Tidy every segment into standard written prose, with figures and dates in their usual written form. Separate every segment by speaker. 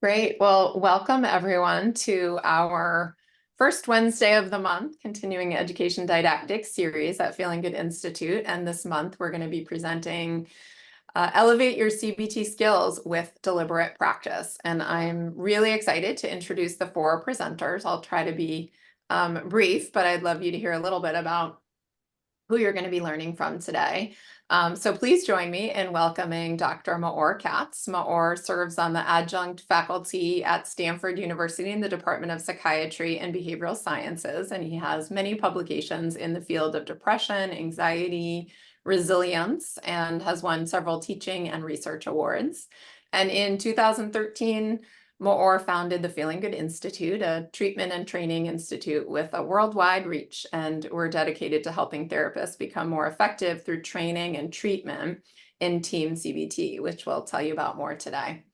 Speaker 1: Great. Well, welcome everyone to our first Wednesday of the month, continuing education didactics series at Feeling Good Institute. And this month we're going to be presenting Elevate Your CBT Skills with Deliberate Practice. And I'm really excited to introduce the four presenters. I'll try to be brief, but I'd love you to hear a little bit about who you're going to be learning from today. So please join me in welcoming Dr. Maor Katz. Maor serves on the adjunct faculty at Stanford University in the Department of Psychiatry and Behavioral Sciences, and he has many publications in the field of depression, anxiety, resilience, and has won several teaching and research awards. And in 2013, Maor founded the Feeling Good Institute, a treatment and training institute with a worldwide reach, and we're dedicated to helping therapists become more effective through training and treatment in Team CBT, which we'll tell you about more today.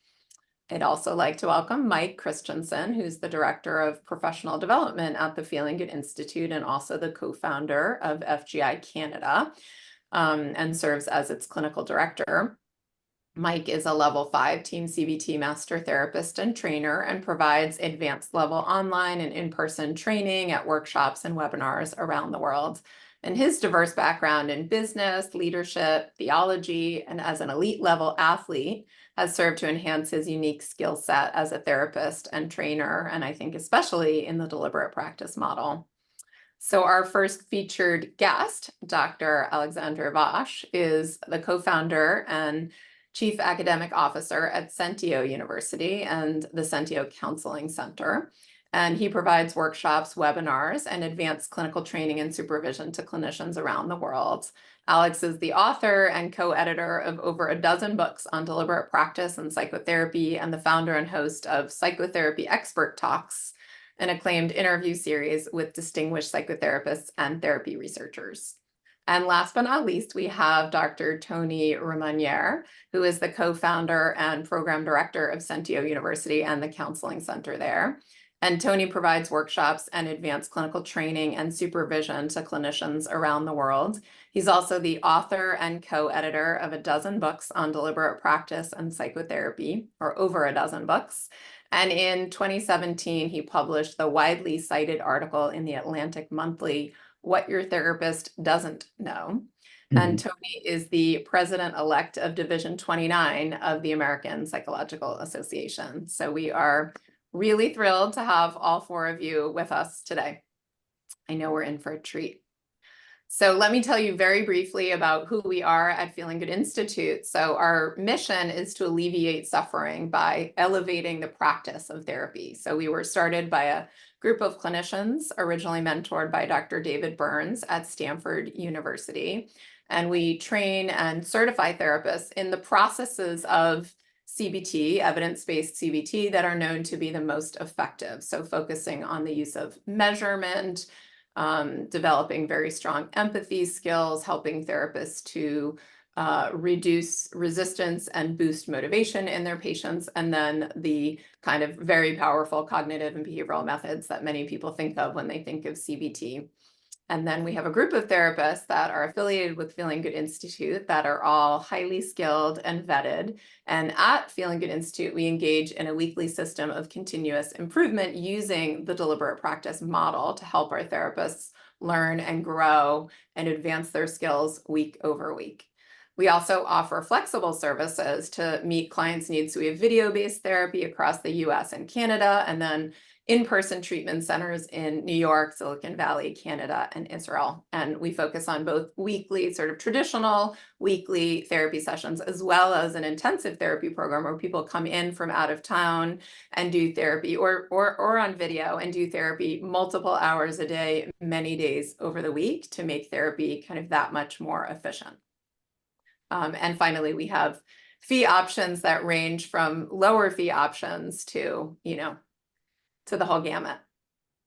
Speaker 1: I'd also like to welcome Mike Christensen, who's the Director of Professional Development at the Feeling Good Institute and also the co-founder of FGI Canada, and serves as its clinical director. Mike is a level 5 Team CBT master therapist and trainer and provides advanced level online and in-person training at workshops and webinars around the world. And his diverse background in business, leadership, theology, and as an elite level athlete has served to enhance his unique skill set as a therapist and trainer, and I think especially in the deliberate practice model. So our first featured guest, Dr. Alexandre Vaz, is the co-founder and Chief Academic Officer at Centio University and the Centio Counseling Center. And he provides workshops, webinars, and advanced clinical training and supervision to clinicians around the world. Alex is the author and co-editor of over a dozen books on deliberate practice and psychotherapy, and the founder and host of Psychotherapy Expert Talks, an acclaimed interview series with distinguished psychotherapists and therapy researchers. And last but not least, we have Dr. Tony Rousmaniere, who is the co-founder and program director of Centio University and the Counseling Center there. And Tony provides workshops and advanced clinical training and supervision to clinicians around the world. He's also the author and co-editor of a dozen books on deliberate practice and psychotherapy, or over a dozen books. And in 2017, he published the widely cited article in the Atlantic Monthly, What Your Therapist Doesn't Know. And Tony is the president-elect of Division 29 of the American Psychological Association. So we are really thrilled to have all four of you with us today. I know we're in for a treat. So let me tell you very briefly about who we are at Feeling Good Institute. So our mission is to alleviate suffering by elevating the practice of therapy. So we were started by a group of clinicians, originally mentored by Dr. David Burns at Stanford University. And we train and certify therapists in the processes of CBT, evidence-based CBT, that are known to be the most effective. So focusing on the use of measurement, developing very strong empathy skills, helping therapists to reduce resistance and boost motivation in their patients, and then the kind of very powerful cognitive and behavioral methods that many people think of when they think of CBT. And then we have a group of therapists that are affiliated with Feeling Good Institute that are all highly skilled and vetted. And at Feeling Good Institute, we engage in a weekly system of continuous improvement using the deliberate practice model to help our therapists learn and grow and advance their skills week over week. We also offer flexible services to meet clients' needs. So we have video-based therapy across the US and Canada, and then in-person treatment centers in New York, Silicon Valley, Canada, and Israel. And we focus on both weekly, sort of traditional weekly therapy sessions, as well as an intensive therapy program where people come in from out of town and do therapy, or on video and do therapy multiple hours a day, many days over the week, to make therapy kind of that much more efficient. And finally, we have fee options that range from lower fee options to, to the whole gamut.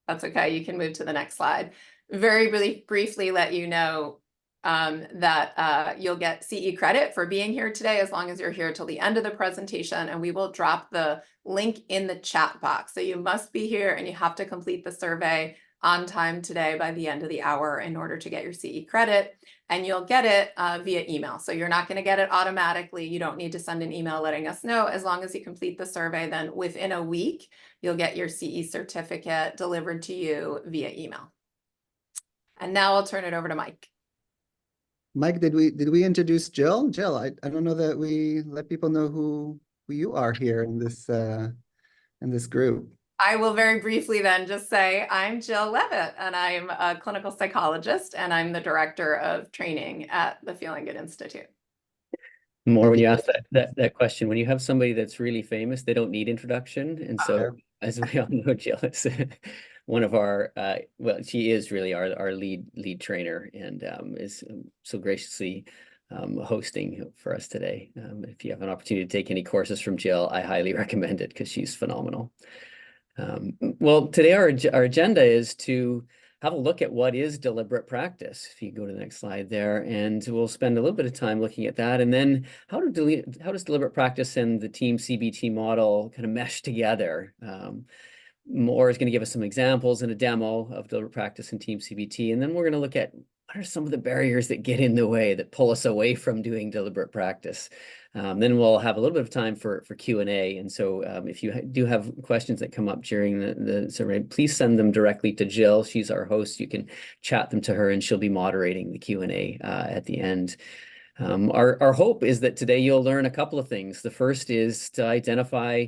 Speaker 1: That's okay. You can move to the next slide. Very really briefly let you know that you'll get CE credit for being here today, as long as you're here till the end of the presentation, and we will drop the link in the chat box. So you must be here and you have to complete the survey on time today by the end of the hour in order to get your CE credit. and you'll get it via email. So you're not going to get it automatically. You don't need to send an email letting us know. As long as you complete the survey, then within a week, you'll get your CE certificate delivered to you via email. And now I'll turn it over to Mike.
Speaker 2: Mike, did we introduce Jill? Jill, I don't know that we let people know who you are here in this group.
Speaker 1: I will very briefly then just say I'm Jill Levitt, and I'm a clinical psychologist, and I'm the director of training at the Feeling Good Institute.
Speaker 3: More when you ask that question, when you have somebody that's really famous, they don't need introduction. And so, as we all know, Jill is one of our, well, she is really our lead trainer, and is so graciously hosting for us today. If you have an opportunity to take any courses from Jill, I highly recommend it because she's phenomenal. Well, today our agenda is to have a look at what is deliberate practice. If you go to the next slide there, and we'll spend a little bit of time looking at that, and then how does deliberate practice and the team CBT model kind of mesh together. Maor is going to give us some examples and a demo of deliberate practice and team CBT, and then we're going to look at what are some of the barriers that get in the way, that pull us away from doing deliberate practice. Then we'll have a little bit of time for Q&A. And so if you do have questions that come up during the survey, please send them directly to Jill. She's our host. You can chat them to her, and she'll be moderating the Q&A at the end. Our hope is that today you'll learn a couple of things. The first is to identify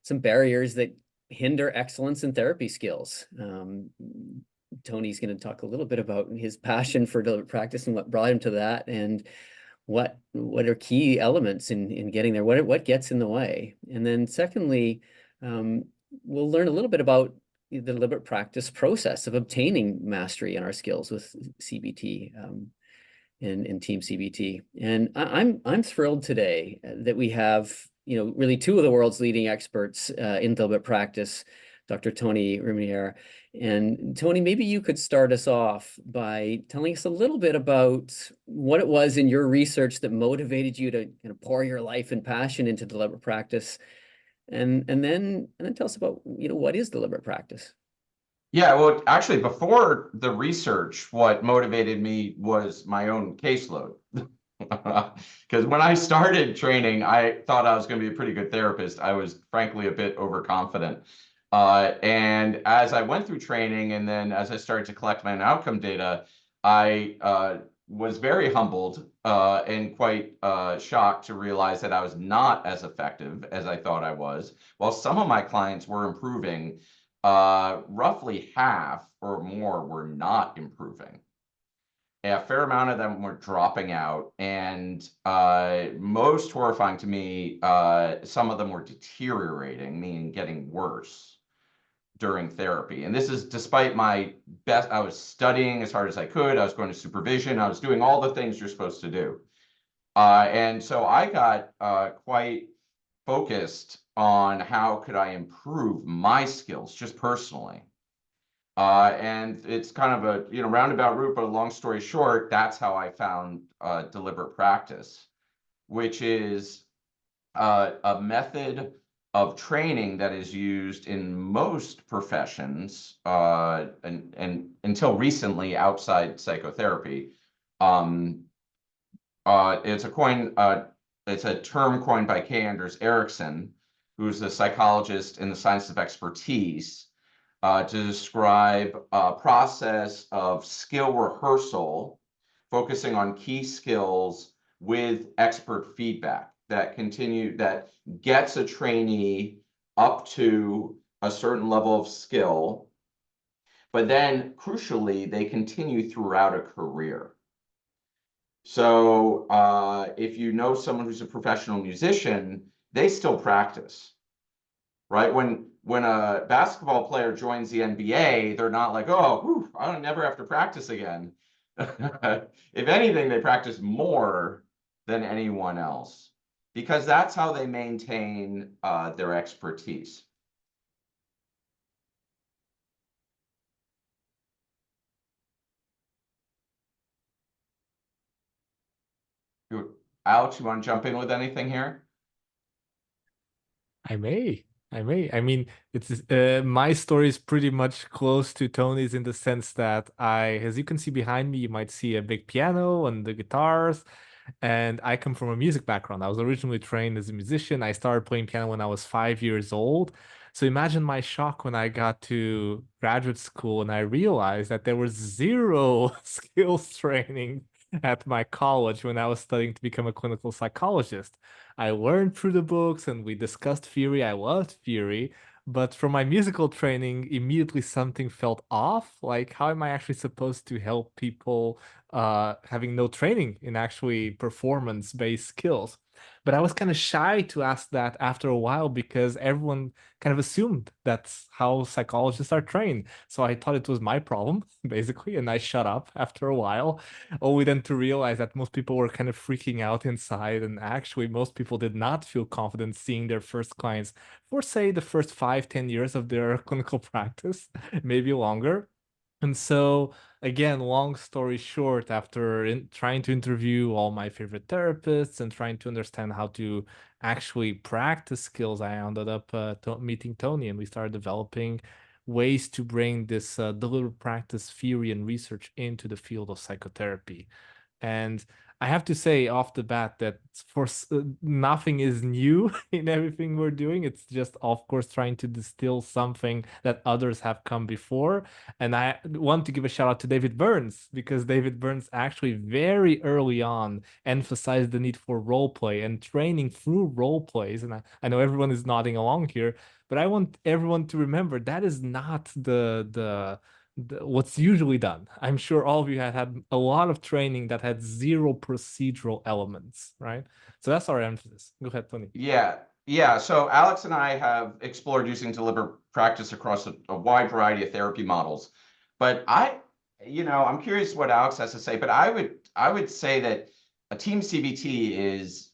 Speaker 3: some barriers that hinder excellence in therapy skills. Tony's going to talk a little bit about his passion for deliberate practice and what brought him to that, and what are key elements in getting there, what gets in the way. And then secondly, we'll learn a little bit about the deliberate practice process of obtaining mastery in our skills with CBT and team CBT. And I'm thrilled today that we have, really two of the world's leading experts in deliberate practice, Dr. Tony Rousmaniere. And Tony, maybe you could start us off by telling us a little bit about what it was in your research that motivated you to pour your life and passion into deliberate practice, and then tell us about what is deliberate practice.
Speaker 4: Yeah, well, actually, before the research, what motivated me was my own caseload. Because when I started training, I thought I was going to be a pretty good therapist. I was frankly a bit overconfident. And as I went through training, and then as I started to collect my own outcome data, I was very humbled and quite shocked to realize that I was not as effective as I thought I was. While some of my clients were improving, roughly half or more were not improving. A fair amount of them were dropping out, and most horrifying to me, some of them were deteriorating, meaning getting worse during therapy. And this is despite my best. I was studying as hard as I could. I was going to supervision. I was doing all the things you're supposed to do. And so I got quite focused on how could I improve my skills just personally. And it's kind of a roundabout route, but a long story short, that's how I found deliberate practice, which is a method of training that is used in most professions, and until recently outside psychotherapy. It's a term coined by K. Anders Ericsson, who's a psychologist in the science of expertise, to describe a process of skill rehearsal, focusing on key skills with expert feedback that gets a trainee up to a certain level of skill, but then crucially, they continue throughout a career. So if you know someone who's a professional musician, they still practice, right? When a basketball player joins the NBA, they're not like, oh, whew, I don't never have to practice again. If anything, they practice more than anyone else, because that's how they maintain their expertise. Alex, you want to jump in with anything here?
Speaker 5: I may. I may. I mean, it's my story is pretty much close to Tony's in the sense that as you can see behind me, you might see a big piano and the guitars. And I come from a music background. I was originally trained as a musician. I started playing piano when I was 5 years old. So imagine my shock when I got to graduate school and I realized that there was zero skills training at my college when I was studying to become a clinical psychologist. I learned through the books and we discussed theory. I loved theory, but from my musical training, immediately something felt off. Like, how am I actually supposed to help people having no training in actually performance-based skills? But I was kind of shy to ask that after a while because everyone kind of assumed that's how psychologists are trained. So I thought it was my problem, basically, and I shut up after a while, only then to realize that most people were kind of freaking out inside, and actually most people did not feel confident seeing their first clients for, say, the first 5-10 years of their clinical practice, maybe longer. And so, again, long story short, after trying to interview all my favorite therapists and trying to understand how to actually practice skills, I ended up meeting Tony, and we started developing ways to bring this deliberate practice theory and research into the field of psychotherapy. And I have to say off the bat that nothing is new in everything we're doing. It's just, of course, trying to distill something that others have come before. And I want to give a shout out to David Burns, because David Burns actually very early on emphasized the need for role play and training through role plays. And I know everyone is nodding along here, but I want everyone to remember that is not what's usually done. I'm sure all of you have had a lot of training that had zero procedural elements, right? So that's our emphasis. Go ahead, Tony.
Speaker 4: Yeah. So Alex and I have explored using deliberate practice across a wide variety of therapy models. But I'm curious what Alex has to say, but I would say that a team CBT is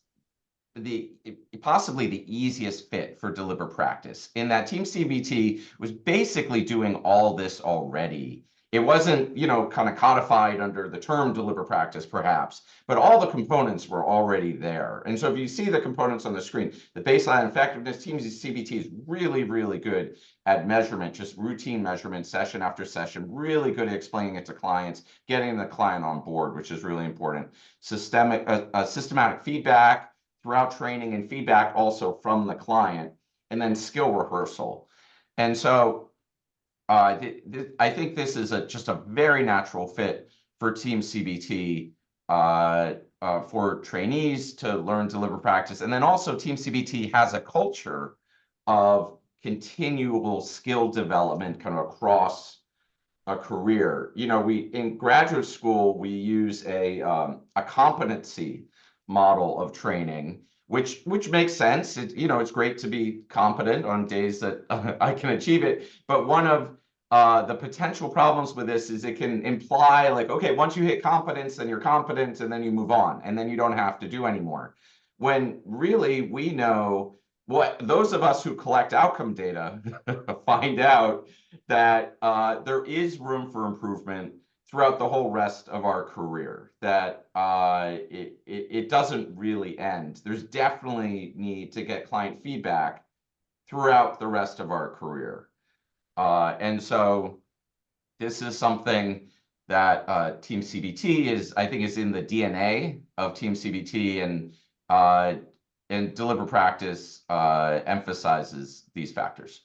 Speaker 4: possibly the easiest fit for deliberate practice, in that team CBT was basically doing all this already. It wasn't, kind of codified under the term deliberate practice, perhaps, but all the components were already there. And so if you see the components on the screen, the baseline effectiveness, team CBT is really, really good at measurement, just routine measurement, session after session, really good at explaining it to clients, getting the client on board, which is really important. Systematic feedback throughout training and feedback also from the client, and then skill rehearsal. And so I think this is just a very natural fit for Team CBT for trainees to learn deliberate practice. And then also Team CBT has a culture of continual skill development kind of across a career. In graduate school, we use a competency model of training, which makes sense. It's great to be competent on days that I can achieve it. But one of the potential problems with this is it can imply like, okay, once you hit competence, then you're competent, and then you move on, and then you don't have to do anymore. When really we know, what those of us who collect outcome data find out that there is room for improvement throughout the whole rest of our career, that it doesn't really end. There's definitely need to get client feedback throughout the rest of our career. And so this is something that Team CBT I think is in the DNA of Team CBT, and deliberate practice emphasizes these factors.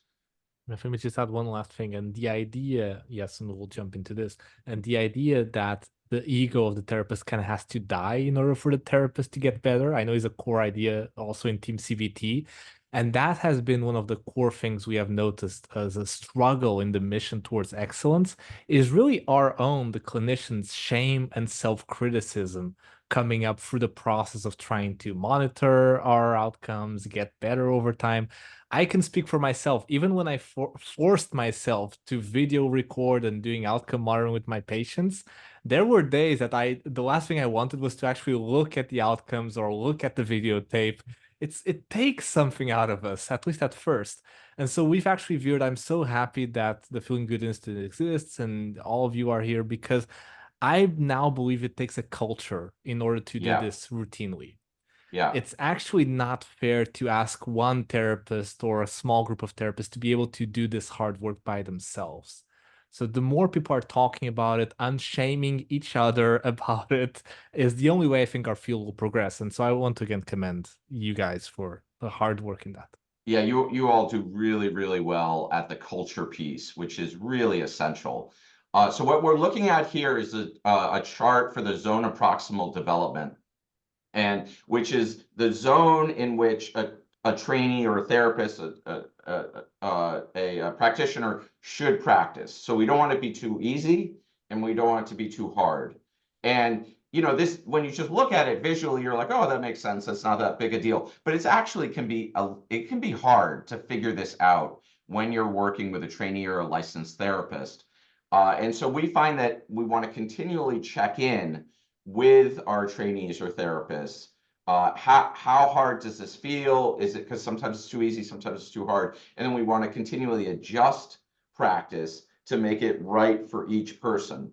Speaker 5: Let me just add one last thing. And the idea, yes, and we'll jump into this, and the idea that the ego of the therapist kind of has to die in order for the therapist to get better, I know is a core idea also in Team CBT. And that has been one of the core things we have noticed as a struggle in the mission towards excellence, is really our own, the clinicians' shame and self-criticism coming up through the process of trying to monitor our outcomes, get better over time. I can speak for myself. Even when I forced myself to video record and doing outcome monitoring with my patients, there were days that the last thing I wanted was to actually look at the outcomes or look at the videotape. It takes something out of us, at least at first. And so we've actually viewed, I'm so happy that the Feeling Good Institute exists and all of you are here, because I now believe it takes a culture in order to do this routinely.
Speaker 4: Yeah.
Speaker 5: It's actually not fair to ask one therapist or a small group of therapists to be able to do this hard work by themselves. So the more people are talking about it, unshaming each other about it is the only way I think our field will progress. And so I want to again commend you guys for the hard work in that.
Speaker 4: Yeah, you all do really, really well at the culture piece, which is really essential. So what we're looking at here is a chart for the zone of proximal development, and which is the zone in which a trainee or a therapist, a practitioner should practice. So we don't want it to be too easy, and we don't want it to be too hard. And you know, this, when you just look at it visually, you're like, oh, that makes sense. That's not that big a deal. But it's actually it can be hard to figure this out when you're working with a trainee or a licensed therapist. And so we find that we want to continually check in with our trainees or therapists. How hard does this feel? Is it, because sometimes it's too easy, sometimes it's too hard. And then we want to continually adjust practice to make it right for each person.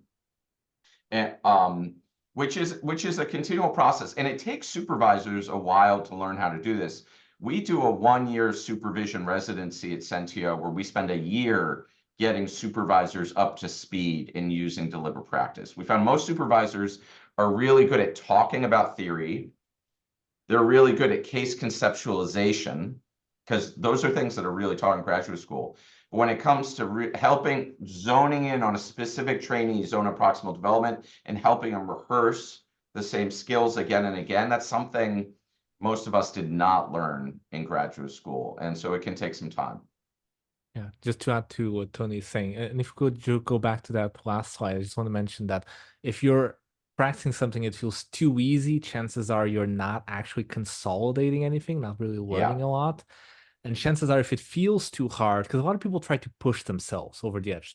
Speaker 4: And which is a continual process, and it takes supervisors a while to learn how to do this. We do a 1-year supervision residency at Sentio where we spend a year getting supervisors up to speed in using deliberate practice. We found most supervisors are really good at talking about theory. They're really good at case conceptualization, because those are things that are really taught in graduate school. But when it comes to helping zoning in on a specific trainee zone of proximal development and helping them rehearse the same skills again and again, that's something most of us did not learn in graduate school. And so it can take some time.
Speaker 5: Yeah, just to add to what Tony is saying, and if you could go back to that last slide, I just want to mention that if you're practicing something it feels too easy, chances are you're not actually consolidating anything, not really learning a lot. And chances are if it feels too hard, because a lot of people try to push themselves over the edge.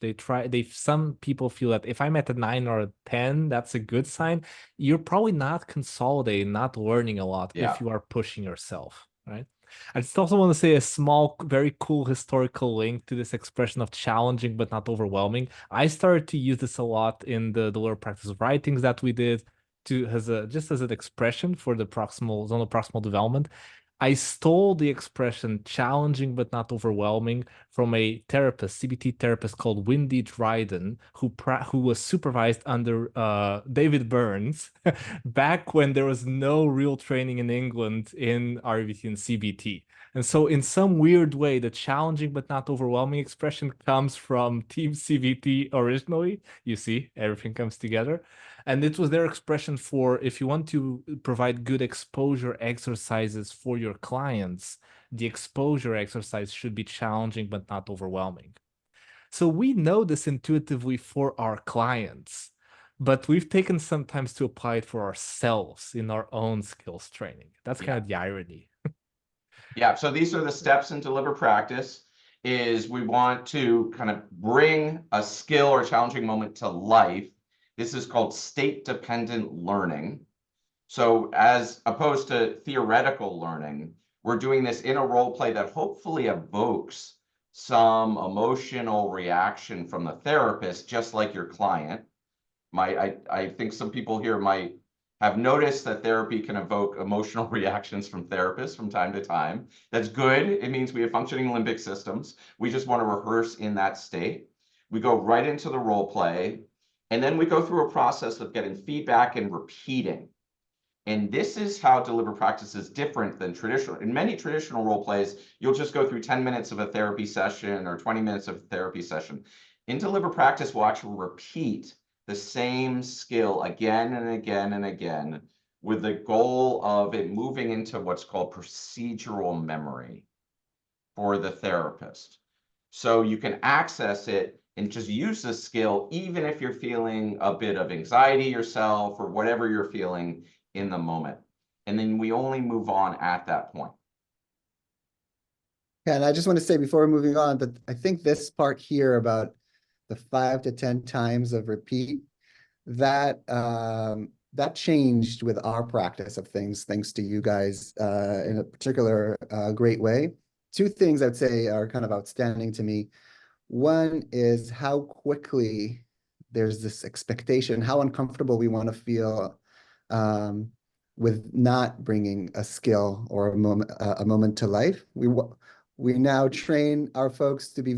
Speaker 5: Some people feel that if I'm at a 9 or a 10, that's a good sign. You're probably not consolidating, not learning a lot if you are pushing yourself, right? I just also want to say a small, very cool historical link to this expression of challenging but not overwhelming. I started to use this a lot in the lower practice of writings that we did just as an expression for the zone of proximal development. I stole the expression challenging but not overwhelming from a therapist, CBT therapist called Wendy Dryden, who was supervised under David Burns back when there was no real training in England in RVT and CBT. And so in some weird way, the challenging but not overwhelming expression comes from Team CBT originally. You see, everything comes together. And it was their expression for, if you want to provide good exposure exercises for your clients, the exposure exercise should be challenging but not overwhelming. So we know this intuitively for our clients, but we've taken some time to apply it for ourselves in our own skills training. That's kind of the irony.
Speaker 4: Yeah, so these are the steps in deliberate practice. Is we want to kind of bring a skill or challenging moment to life. This is called state-dependent learning. So as opposed to theoretical learning, we're doing this in a role play that hopefully evokes some emotional reaction from the therapist, just like your client. I think some people here might have noticed that therapy can evoke emotional reactions from therapists from time to time. That's good. It means we have functioning limbic systems. We just want to rehearse in that state. We go right into the role play, and then we go through a process of getting feedback and repeating. And this is how deliberate practice is different than traditional. In many traditional role plays, you'll just go through 10 minutes of a therapy session or 20 minutes of a therapy session. In deliberate practice, we'll actually repeat the same skill again and again and again, with the goal of it moving into what's called procedural memory for the therapist. So you can access it and just use the skill, even if you're feeling a bit of anxiety yourself or whatever you're feeling in the moment. And then we only move on at that point.
Speaker 2: Yeah, and I just want to say before moving on that I think this part here about the 5 to 10 times of repeat, that that changed with our practice of things, thanks to you guys in a particular great way. 2 things I'd say are kind of outstanding to me. One is how quickly there's this expectation, how uncomfortable we want to feel with not bringing a skill or a moment to life. We now train our folks to be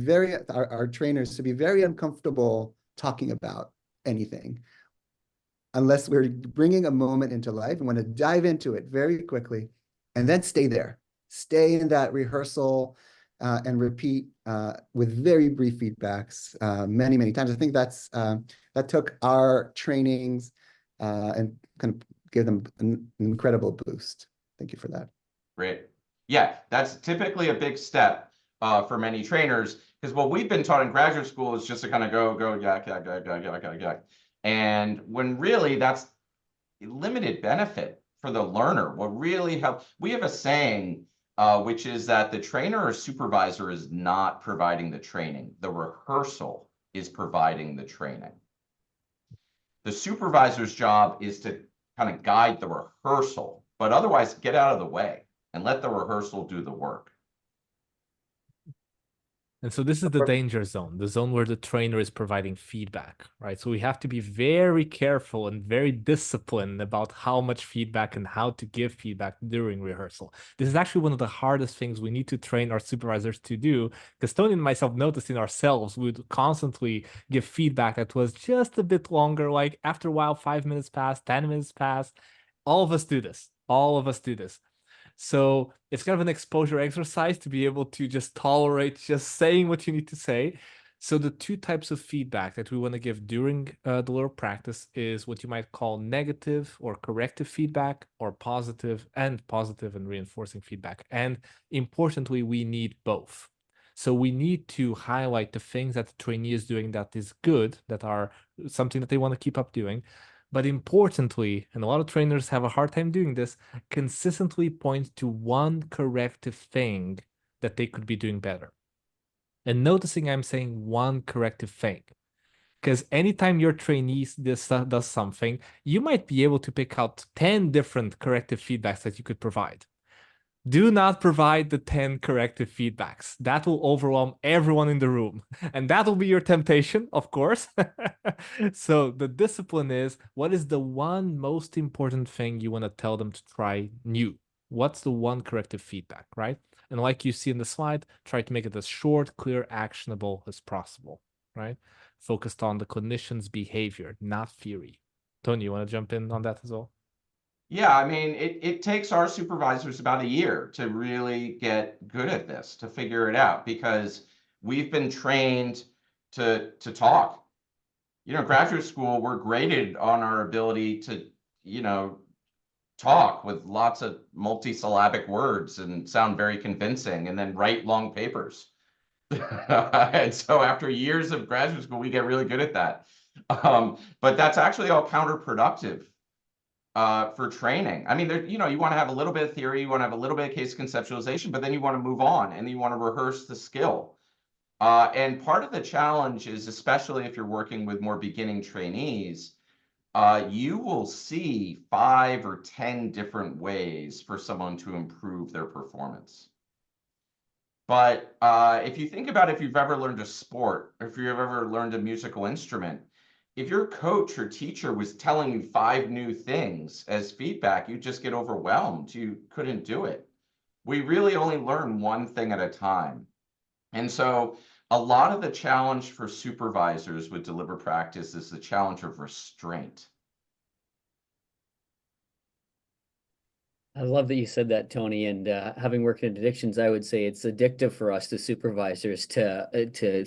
Speaker 2: our trainers to be very uncomfortable talking about anything. Unless we're bringing a moment into life and want to dive into it very quickly and then stay there. Stay in that rehearsal and repeat with very brief feedbacks many, many times. I think that took our trainings and kind of give them an incredible boost. Thank you for that.
Speaker 4: Great. Yeah, that's typically a big step for many trainers, because what we've been taught in graduate school is just to kind of go, yak. And when really that's limited benefit for the learner. What really helps, we have a saying, which is that the trainer or supervisor is not providing the training. The rehearsal is providing the training. The supervisor's job is to kind of guide the rehearsal, but otherwise get out of the way and let the rehearsal do the work.
Speaker 5: And so this is the danger zone, the zone where the trainer is providing feedback, right? So we have to be very careful and very disciplined about how much feedback and how to give feedback during rehearsal. This is actually one of the hardest things we need to train our supervisors to do, because Tony and myself noticed in ourselves, we would constantly give feedback that was just a bit longer, like after a while, 5 minutes pass, 10 minutes pass. All of us do this. All of us do this. So it's kind of an exposure exercise to be able to just tolerate just saying what you need to say. So the two types of feedback that we want to give during the little practice is what you might call negative or corrective feedback, or positive and reinforcing feedback. And importantly, we need both. So we need to highlight the things that the trainee is doing that is good, that are something that they want to keep up doing. But importantly, and a lot of trainers have a hard time doing this, consistently point to one corrective thing that they could be doing better. And noticing I'm saying one corrective thing, because anytime your trainee does something, you might be able to pick out 10 different corrective feedbacks that you could provide. Do not provide the 10 corrective feedbacks. That will overwhelm everyone in the room. And that will be your temptation, of course. So the discipline is, what is the one most important thing you want to tell them to try new? What's the one corrective feedback, right? And like you see in the slide, try to make it as short, clear, actionable as possible, right? Focused on the clinician's behavior, not theory. Tony, you want to jump in on that as well?
Speaker 4: Yeah, I mean, it takes our supervisors about a year to really get good at this, to figure it out, because we've been trained to talk. You know, graduate school, we're graded on our ability to, you know, talk with lots of multisyllabic words and sound very convincing, and then write long papers. And so after years of graduate school, we get really good at that. But that's actually all counterproductive for training. I mean, you know, you want to have a little bit of theory, you want to have a little bit of case conceptualization, but then you want to move on and you want to rehearse the skill. And part of the challenge is, especially if you're working with more beginning trainees, you will see 5 or 10 different ways for someone to improve their performance. But if you think about if you've ever learned a sport, or if you've ever learned a musical instrument, if your coach or teacher was telling you 5 new things as feedback, you'd just get overwhelmed. You couldn't do it. We really only learn one thing at a time. And so a lot of the challenge for supervisors with deliberate practice is the challenge of restraint.
Speaker 3: I love that you said that, Tony. And having worked in addictions, I would say it's addictive for us as supervisors to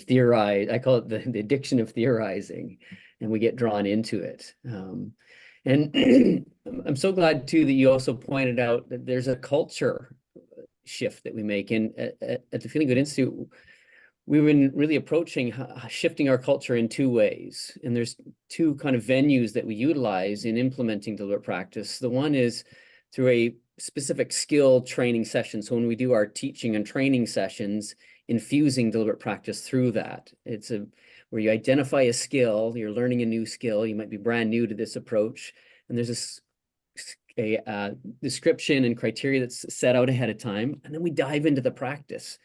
Speaker 3: theorize. I call it the addiction of theorizing, and we get drawn into it. And I'm so glad too that you also pointed out that there's a culture shift that we make. And at the Feeling Good Institute, we've been really approaching shifting our culture in 2 ways. And there's 2 kind of venues that we utilize in implementing deliberate practice. The one is through a specific skill training session. So when we do our teaching and training sessions, infusing deliberate practice through that. It's where you identify a skill, you're learning a new skill, you might be brand new to this approach, and there's a description and criteria that's set out ahead of time, and then we dive into the practice.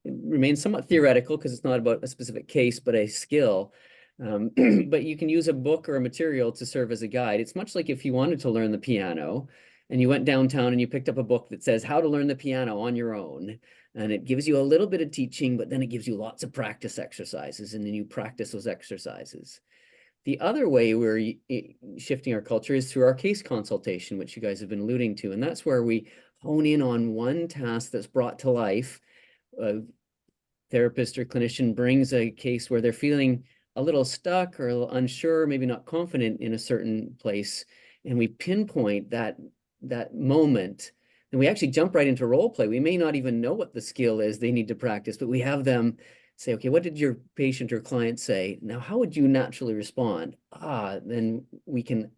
Speaker 3: It remains somewhat theoretical because it's not about a specific case, but a skill. But you can use a book or a material to serve as a guide. It's much like if you wanted to learn the piano, and you went downtown and you picked up a book that says how to learn the piano on your own. And it gives you a little bit of teaching, but then it gives you lots of practice exercises, and then you practice those exercises. The other way we're shifting our culture is through our case consultation, which you guys have been alluding to. And that's where we hone in on one task that's brought to life. A therapist or clinician brings a case where they're feeling a little stuck or a little unsure, maybe not confident in a certain place. And we pinpoint that moment. And we actually jump right into role play. We may not even know what the skill is they need to practice, but we have them say, okay, what did your patient or client say? Now, how would you naturally respond? Then we can,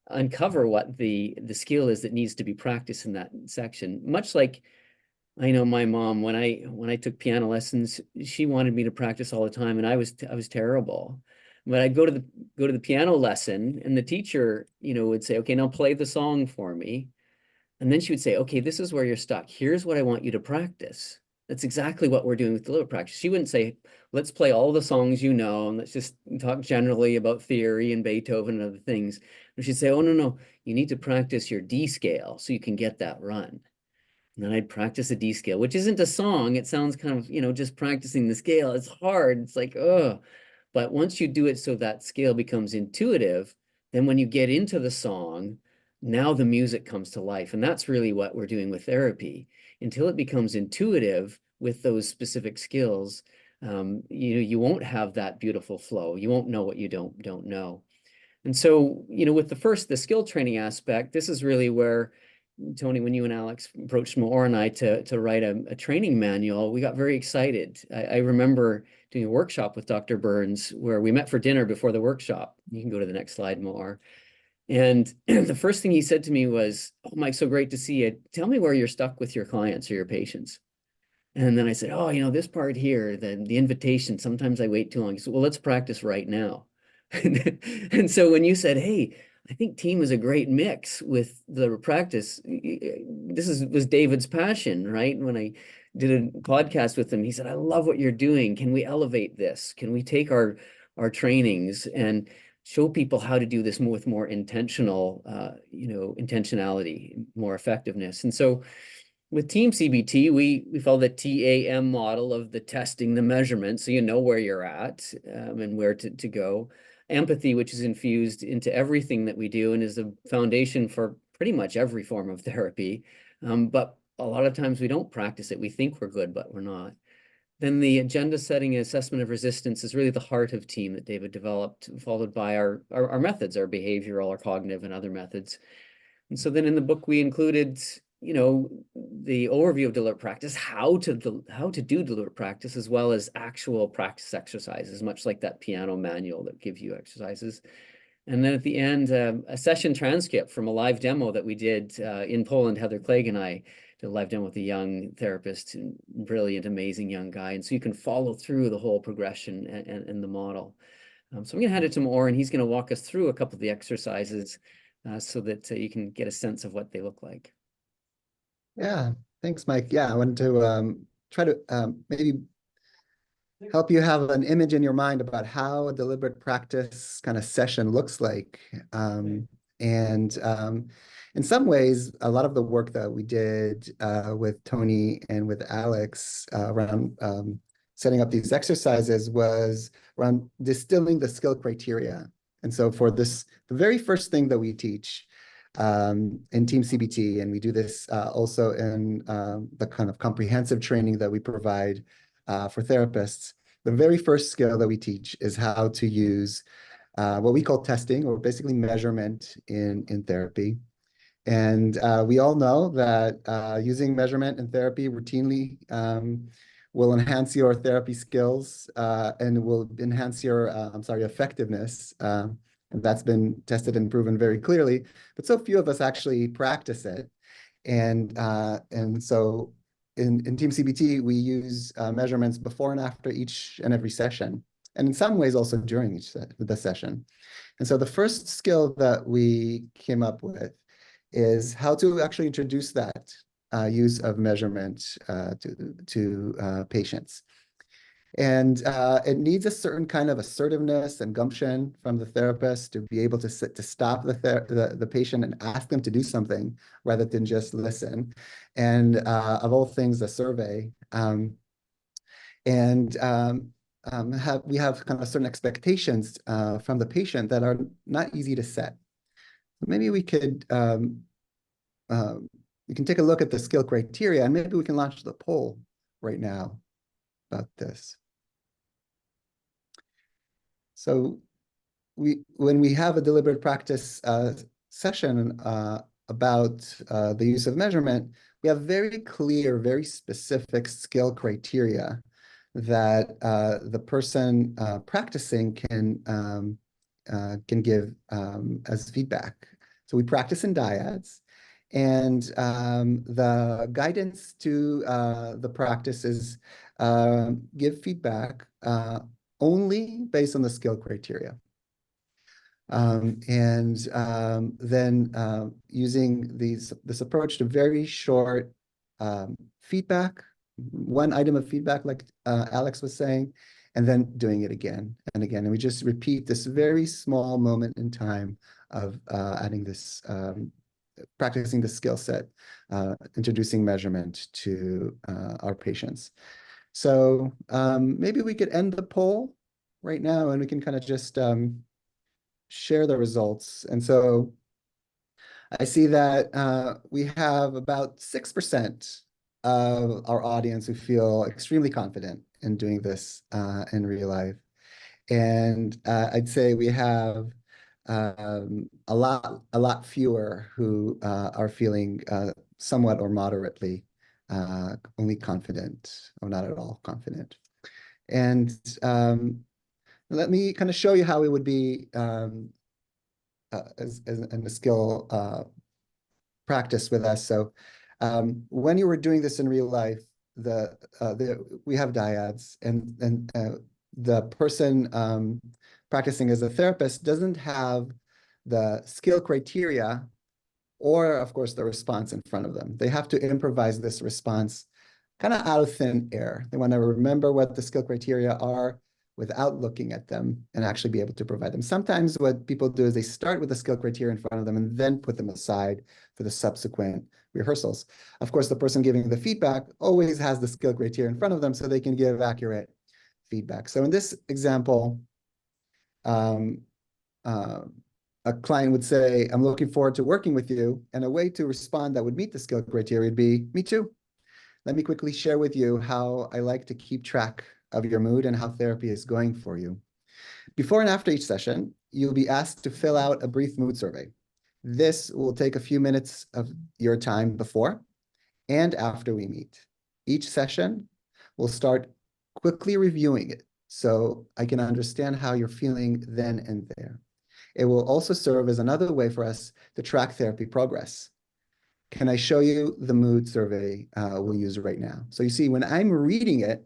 Speaker 3: uncover what the skill is that needs to be practiced in that section. Much like, I know my mom, when I took piano lessons, she wanted me to practice all the time, and I was terrible. But I'd go to the piano lesson, and the teacher, would say, okay, now play the song for me. And then she would say, okay, this is where you're stuck. Here's what I want you to practice. That's exactly what we're doing with deliberate practice. She wouldn't say, let's play all the songs and let's just talk generally about theory and Beethoven and other things. And she'd say, oh, no, you need to practice your D scale so you can get that run. And then I'd practice a D scale, which isn't a song. It sounds kind of, just practicing the scale. It's hard. It's like, oh. But once you do it so that scale becomes intuitive, then when you get into the song, now the music comes to life. And that's really what we're doing with therapy. Until it becomes intuitive with those specific skills, you won't have that beautiful flow. You won't know what you don't know. And so, with the skill training aspect, this is really where, Tony, when you and Alex approached Maor and I to write a training manual, we got very excited. I remember doing a workshop with Dr. Burns where we met for dinner before the workshop. You can go to the next slide, Maor. And the first thing he said to me was, oh, Mike, so great to see you. Tell me where you're stuck with your clients or your patients. And then I said, oh, this part here, the invitation, sometimes I wait too long. He said, well, let's practice right now. And so when you said, hey, I think team is a great mix with the practice, this was David's passion, right? When I did a podcast with him, he said, I love what you're doing. Can we elevate this? Can we take our trainings and show people how to do this with more intentional, intentionality, more effectiveness? And so with Team CBT, we follow the TAM model of the testing, the measurement, so you know where you're at and where to go. Empathy, which is infused into everything that we do and is the foundation for pretty much every form of therapy. But a lot of times we don't practice it. We think we're good, but we're not. Then the agenda setting and assessment of resistance is really the heart of team that David developed, followed by our methods, our behavioral, our cognitive, and other methods. And so then in the book, we included, the overview of deliberate practice, how to do deliberate practice, as well as actual practice exercises, much like that piano manual that gives you exercises. And then at the end, a session transcript from a live demo that we did in Poland. Heather Clegg and I did a live demo with a young therapist, and brilliant, amazing young guy. And so you can follow through the whole progression and the model. So I'm going to hand it to Maor, and he's going to walk us through a couple of the exercises so that you can get a sense of what they look like.
Speaker 2: Yeah, thanks, Mike. Yeah, I wanted to try to maybe help you have an image in your mind about how a deliberate practice kind of session looks like. In some ways, a lot of the work that we did with Tony and with Alex around setting up these exercises was around distilling the skill criteria. And so for this, the very first thing that we teach in Team CBT, and we do this also in the kind of comprehensive training that we provide for therapists. The very first skill that we teach is how to use what we call testing, or basically measurement in therapy. And we all know that using measurement in therapy routinely will enhance your therapy skills and will enhance your, effectiveness. And that's been tested and proven very clearly, but so few of us actually practice it. And so in Team CBT, we use measurements before and after each and every session, and in some ways also during the session. And so the first skill that we came up with is how to actually introduce that use of measurement to patients. And it needs a certain kind of assertiveness and gumption from the therapist to be able to stop the patient and ask them to do something rather than just listen. And of all things, a survey. We have kind of certain expectations from the patient that are not easy to set. Maybe we could we can take a look at the skill criteria, and maybe we can launch the poll right now about this. So when we have a deliberate practice session about the use of measurement, we have very clear, very specific skill criteria that the person practicing can give as feedback. So we practice in dyads, and the guidance to the practice is give feedback only based on the skill criteria. Then using this approach to very short feedback, one item of feedback, like Alex was saying, and then doing it again and again. And we just repeat this very small moment in time of adding this, practicing the skill set, introducing measurement to our patients. So maybe we could end the poll right now, and we can kind of just share the results. And so I see that we have about 6% of our audience who feel extremely confident in doing this in real life. And I'd say we have a lot fewer who are feeling somewhat or moderately only confident or not at all confident. And let me kind of show you how it would be as in the skill practice with us. So when you were doing this in real life, we have dyads, and the person practicing as a therapist doesn't have the skill criteria or, of course, the response in front of them. They have to improvise this response kind of out of thin air. They want to remember what the skill criteria are without looking at them and actually be able to provide them. Sometimes what people do is they start with the skill criteria in front of them and then put them aside for the subsequent rehearsals. Of course, the person giving the feedback always has the skill criteria in front of them so they can give accurate feedback. So in this example, a client would say, I'm looking forward to working with you. And a way to respond that would meet the skill criteria would be, me too. Let me quickly share with you how I like to keep track of your mood and how therapy is going for you. Before and after each session, you'll be asked to fill out a brief mood survey. This will take a few minutes of your time before and after we meet. Each session, we'll start quickly reviewing it so I can understand how you're feeling then and there. It will also serve as another way for us to track therapy progress. Can I show you the mood survey we'll use right now? So you see, when I'm reading it,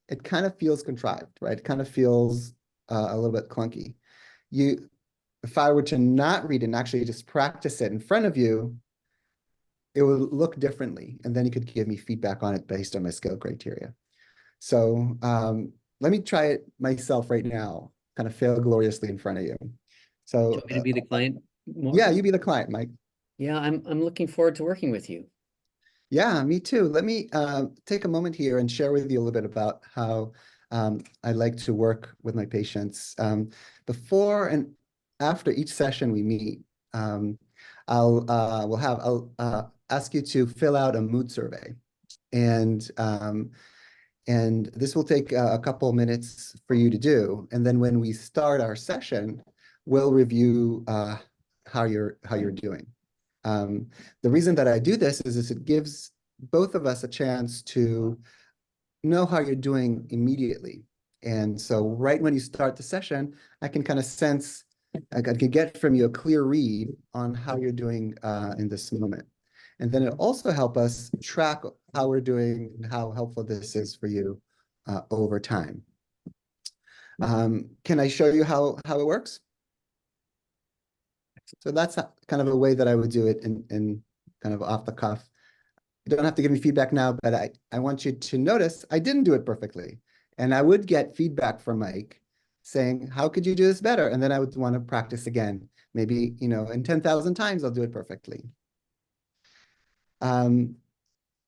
Speaker 2: it kind of feels contrived, right? It kind of feels a little bit clunky. If I were to not read it and actually just practice it in front of you, it will look differently. And then you could give me feedback on it based on my skill criteria. So let me try it myself right now, kind of fail gloriously in front of you. So
Speaker 3: Do you want me to be the client more?
Speaker 2: Yeah, you be the client, Mike.
Speaker 3: Yeah, I'm looking forward to working with you.
Speaker 2: Yeah, me too. Let me take a moment here and share with you a little bit about how I like to work with my patients. Before and after each session we meet, I'll ask you to fill out a mood survey, and this will take a couple minutes for you to do. And then when we start our session, we'll review how you're doing. The reason that I do this is it gives both of us a chance to know how you're doing immediately. And so right when you start the session, I can kind of sense, I can get from you a clear read on how you're doing in this moment. And then it'll also help us track how we're doing and how helpful this is for you over time. Can I show you how it works? So that's kind of a way that I would do it in kind of off the cuff. You don't have to give me feedback now, but I want you to notice I didn't do it perfectly. And I would get feedback from Mike saying, how could you do this better? And then I would want to practice again. Maybe, in 10,000 times, I'll do it perfectly.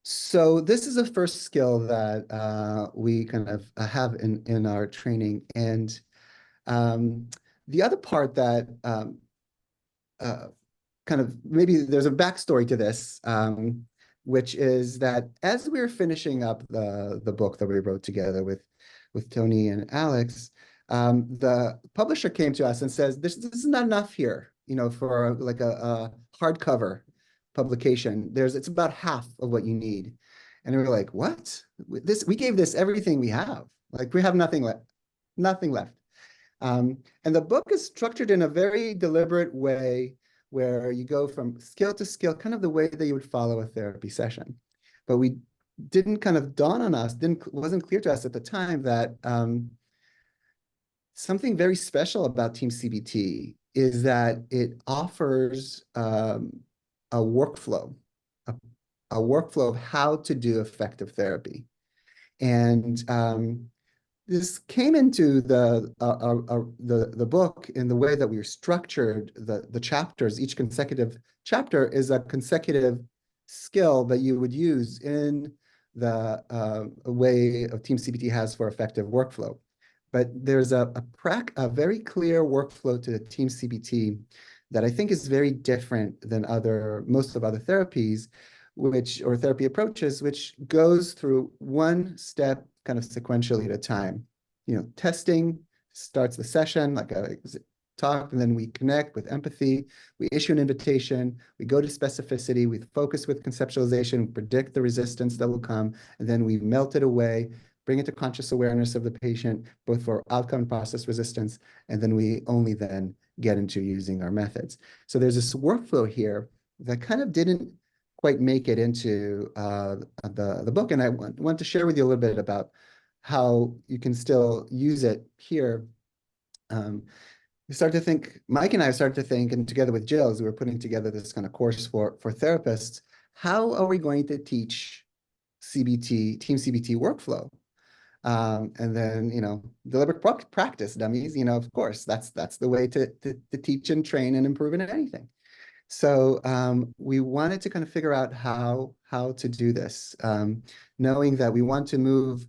Speaker 2: So this is the first skill that we kind of have in our training. And the other part that kind of maybe there's a backstory to this, which is that as we were finishing up the book that we wrote together with Tony and Alex, the publisher came to us and says, this is not enough here, for like a hardcover publication. It's about half of what you need. And we were like, what? We gave this everything we have. Like, we have nothing left. And the book is structured in a very deliberate way where you go from skill to skill, kind of the way that you would follow a therapy session. But we didn't kind of dawn on us, wasn't clear to us at the time that something very special about Team CBT is that it offers a workflow, a workflow of how to do effective therapy. And this came into the book in the way that we structured the chapters. Each consecutive chapter is a consecutive skill that you would use in the way of Team CBT has for effective workflow. But there's a very clear workflow to the Team CBT that I think is very different than most of other therapies, or therapy approaches, which goes through one step kind of sequentially at a time. Testing starts the session, like I talked, and then we connect with empathy. We issue an invitation. We go to specificity. We focus with conceptualization. We predict the resistance that will come, and then we melt it away, bring it to conscious awareness of the patient, both for outcome and process resistance, and then we only then get into using our methods. So there's this workflow here that kind of didn't quite make it into the book, and I want to share with you a little bit about how you can still use it here. We start to think, Mike and I started to think, and together with Jill, as we were putting together this kind of course for therapists, how are we going to teach CBT, Team CBT workflow? And then, deliberate practice, dummies, of course, that's the way to teach and train and improve in anything. So we wanted to kind of figure out how to do this, knowing that we want to move.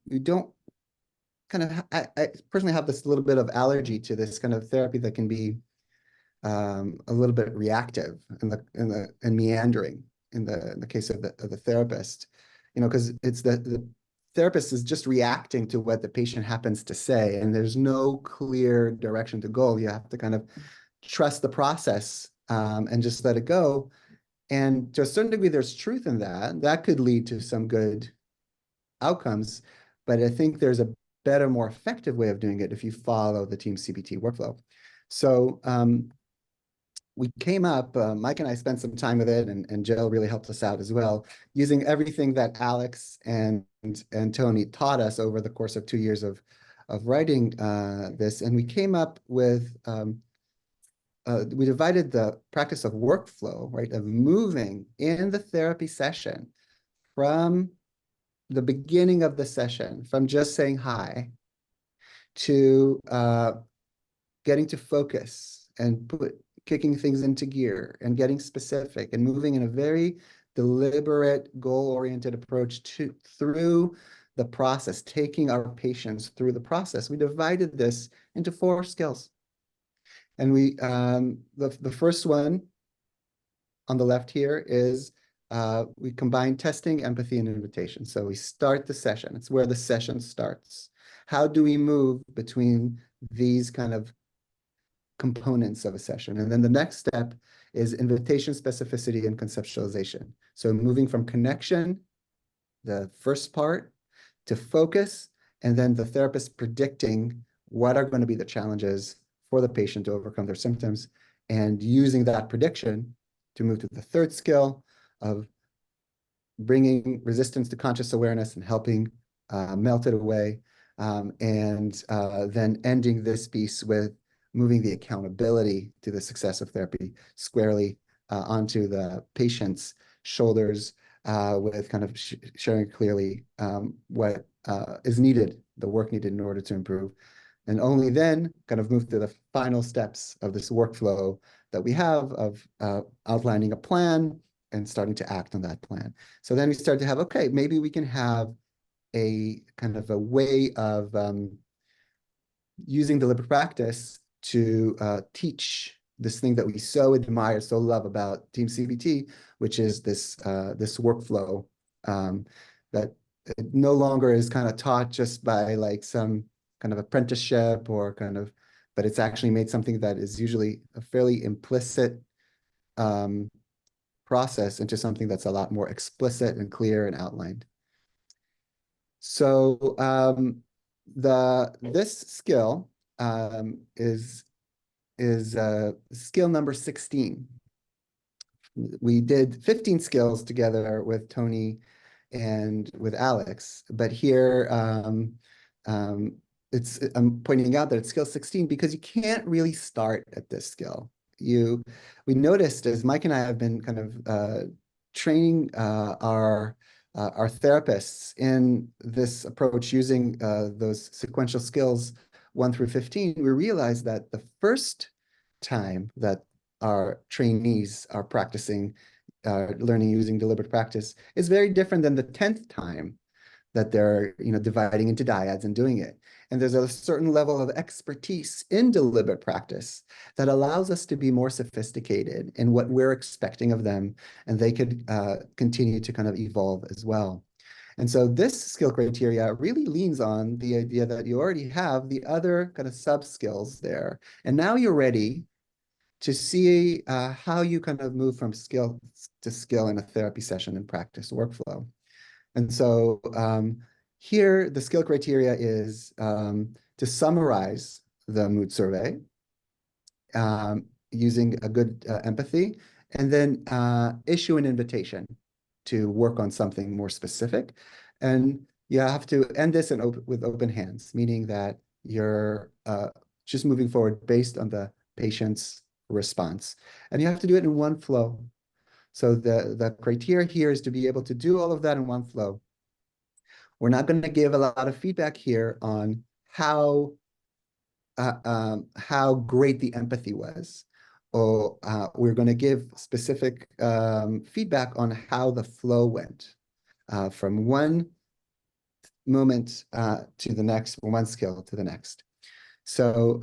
Speaker 2: We don't kind of, I personally have this little bit of allergy to this kind of therapy that can be a little bit reactive and meandering in the case of the therapist, because it's the therapist is just reacting to what the patient happens to say, and there's no clear direction to go. You have to kind of trust the process and just let it go. And to a certain degree, there's truth in that. That could lead to some good outcomes, but I think there's a better, more effective way of doing it if you follow the Team CBT workflow. So we came up, Mike and I spent some time with it, and Jill really helped us out as well, using everything that Alex and Tony taught us over the course of 2 years of writing this. And we came up with, we divided the practice of workflow, right, of moving in the therapy session from the beginning of the session, from just saying hi to getting to focus and kicking things into gear and getting specific and moving in a very deliberate, goal-oriented approach through the process, taking our patients through the process. We divided this into 4 skills. And we the first one on the left here is we combine testing, empathy, and invitation. So we start the session. It's where the session starts. How do we move between these kind of components of a session? And then the next step is invitation, specificity, and conceptualization. So moving from connection, the first part, to focus, and then the therapist predicting what are going to be the challenges for the patient to overcome their symptoms, and using that prediction to move to the third skill of bringing resistance to conscious awareness and helping melt it away, and then ending this piece with moving the accountability to the success of therapy squarely onto the patient's shoulders, with kind of sharing clearly what is needed, the work needed in order to improve. And only then kind of move to the final steps of this workflow that we have of outlining a plan and starting to act on that plan. So then we start to have, okay, maybe we can have a kind of a way of using deliberate practice to teach this thing that we so admire, so love about Team CBT, which is this workflow that it no longer is kind of taught just by like some kind of apprenticeship or kind of, but it's actually made something that is usually a fairly implicit process into something that's a lot more explicit and clear and outlined. So this skill is skill number 16. We did 15 skills together with Tony and with Alex, but here I'm pointing out that it's skill 16 because you can't really start at this skill. We noticed as Mike and I have been kind of training our therapists in this approach using those sequential skills 1 through 15, we realized that the first time that our trainees are practicing learning using deliberate practice is very different than the 10th time that they're dividing into dyads and doing it. And there's a certain level of expertise in deliberate practice that allows us to be more sophisticated in what we're expecting of them, and they could continue to kind of evolve as well. And so this skill criteria really leans on the idea that you already have the other kind of sub-skills there. And now you're ready to see how you kind of move from skill to skill in a therapy session and practice workflow. And so here, the skill criteria is to summarize the mood survey using a good empathy, and then issue an invitation to work on something more specific. And you have to end this with open hands, meaning that you're just moving forward based on the patient's response. And you have to do it in one flow. So the criteria here is to be able to do all of that in one flow. We're not going to give a lot of feedback here on how great the empathy was, or we're going to give specific feedback on how the flow went from one moment to the next, from one skill to the next. So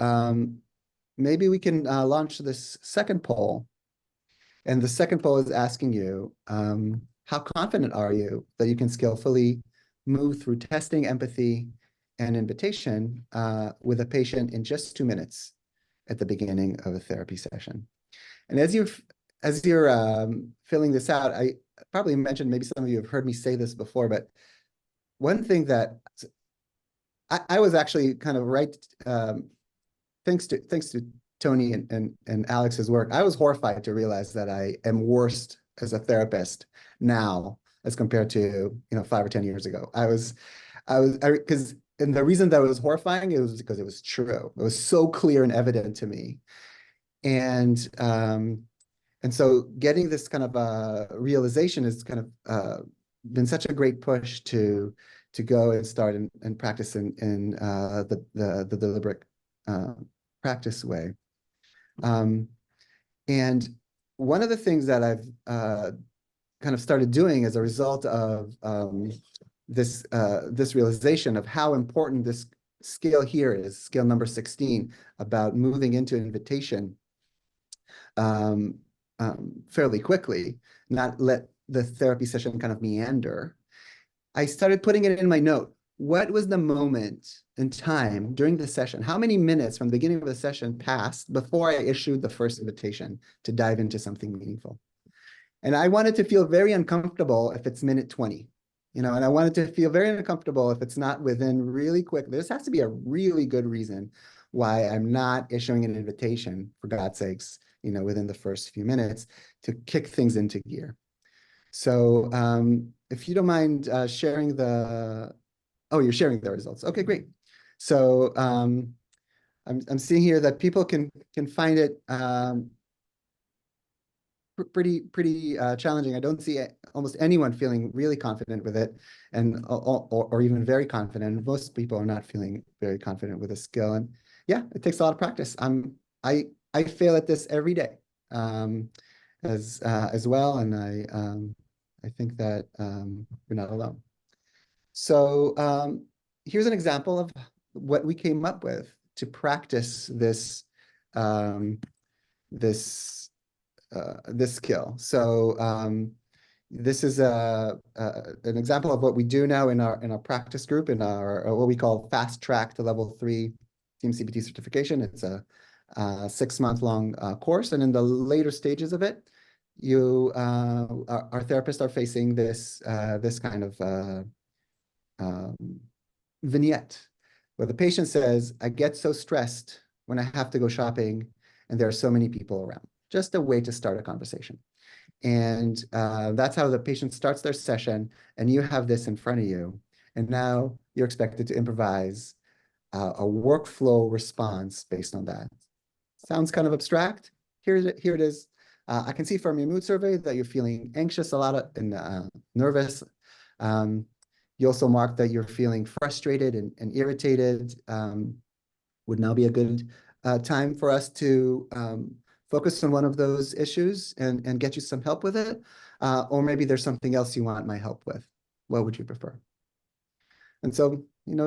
Speaker 2: maybe we can launch this second poll. And the second poll is asking you, how confident are you that you can skillfully move through testing, empathy, and invitation with a patient in just 2 minutes at the beginning of a therapy session? And as you're filling this out, I probably mentioned, maybe some of you have heard me say this before, but one thing that I was actually kind of right, thanks to Tony and Alex's work, I was horrified to realize that I am worse as a therapist now as compared to 5 or 10 years ago. And the reason that it was horrifying, it was because it was true. It was so clear and evident to me. And so getting this kind of realization has kind of been such a great push to go and start and practice in the deliberate practice way. And one of the things that I've kind of started doing as a result of this realization of how important this skill here is, skill number 16, about moving into invitation fairly quickly, not let the therapy session kind of meander. I started putting it in my note. What was the moment in time during the session? How many minutes from the beginning of the session passed before I issued the first invitation to dive into something meaningful? And I wanted to feel very uncomfortable if it's minute 20, and I wanted to feel very uncomfortable if it's not within really quick. This has to be a really good reason why I'm not issuing an invitation, for God's sakes, within the first few minutes to kick things into gear. So if you don't mind sharing oh, you're sharing the results. Okay, great. So I'm seeing here that people can find it pretty challenging. I don't see almost anyone feeling really confident with it, and or even very confident. Most people are not feeling very confident with a skill, and yeah, it takes a lot of practice. I fail at this every day, as well, and I think that we're not alone. So here's an example of what we came up with to practice this this skill. So this is an example of what we do now in our practice group, in our what we call fast track to level 3 team CBT certification. It's a 6-month-long course, and in the later stages of it, our therapists are facing this kind of vignette where the patient says, "I get so stressed when I have to go shopping, and there are so many people around." Just a way to start a conversation. And that's how the patient starts their session, and you have this in front of you. And now you're expected to improvise a workflow response based on that. Sounds kind of abstract. Here it is. I can see from your mood survey that you're feeling anxious a lot and nervous. You also marked that you're feeling frustrated and irritated. Would now be a good time for us to focus on one of those issues and get you some help with it. Or maybe there's something else you want my help with. What would you prefer? And so,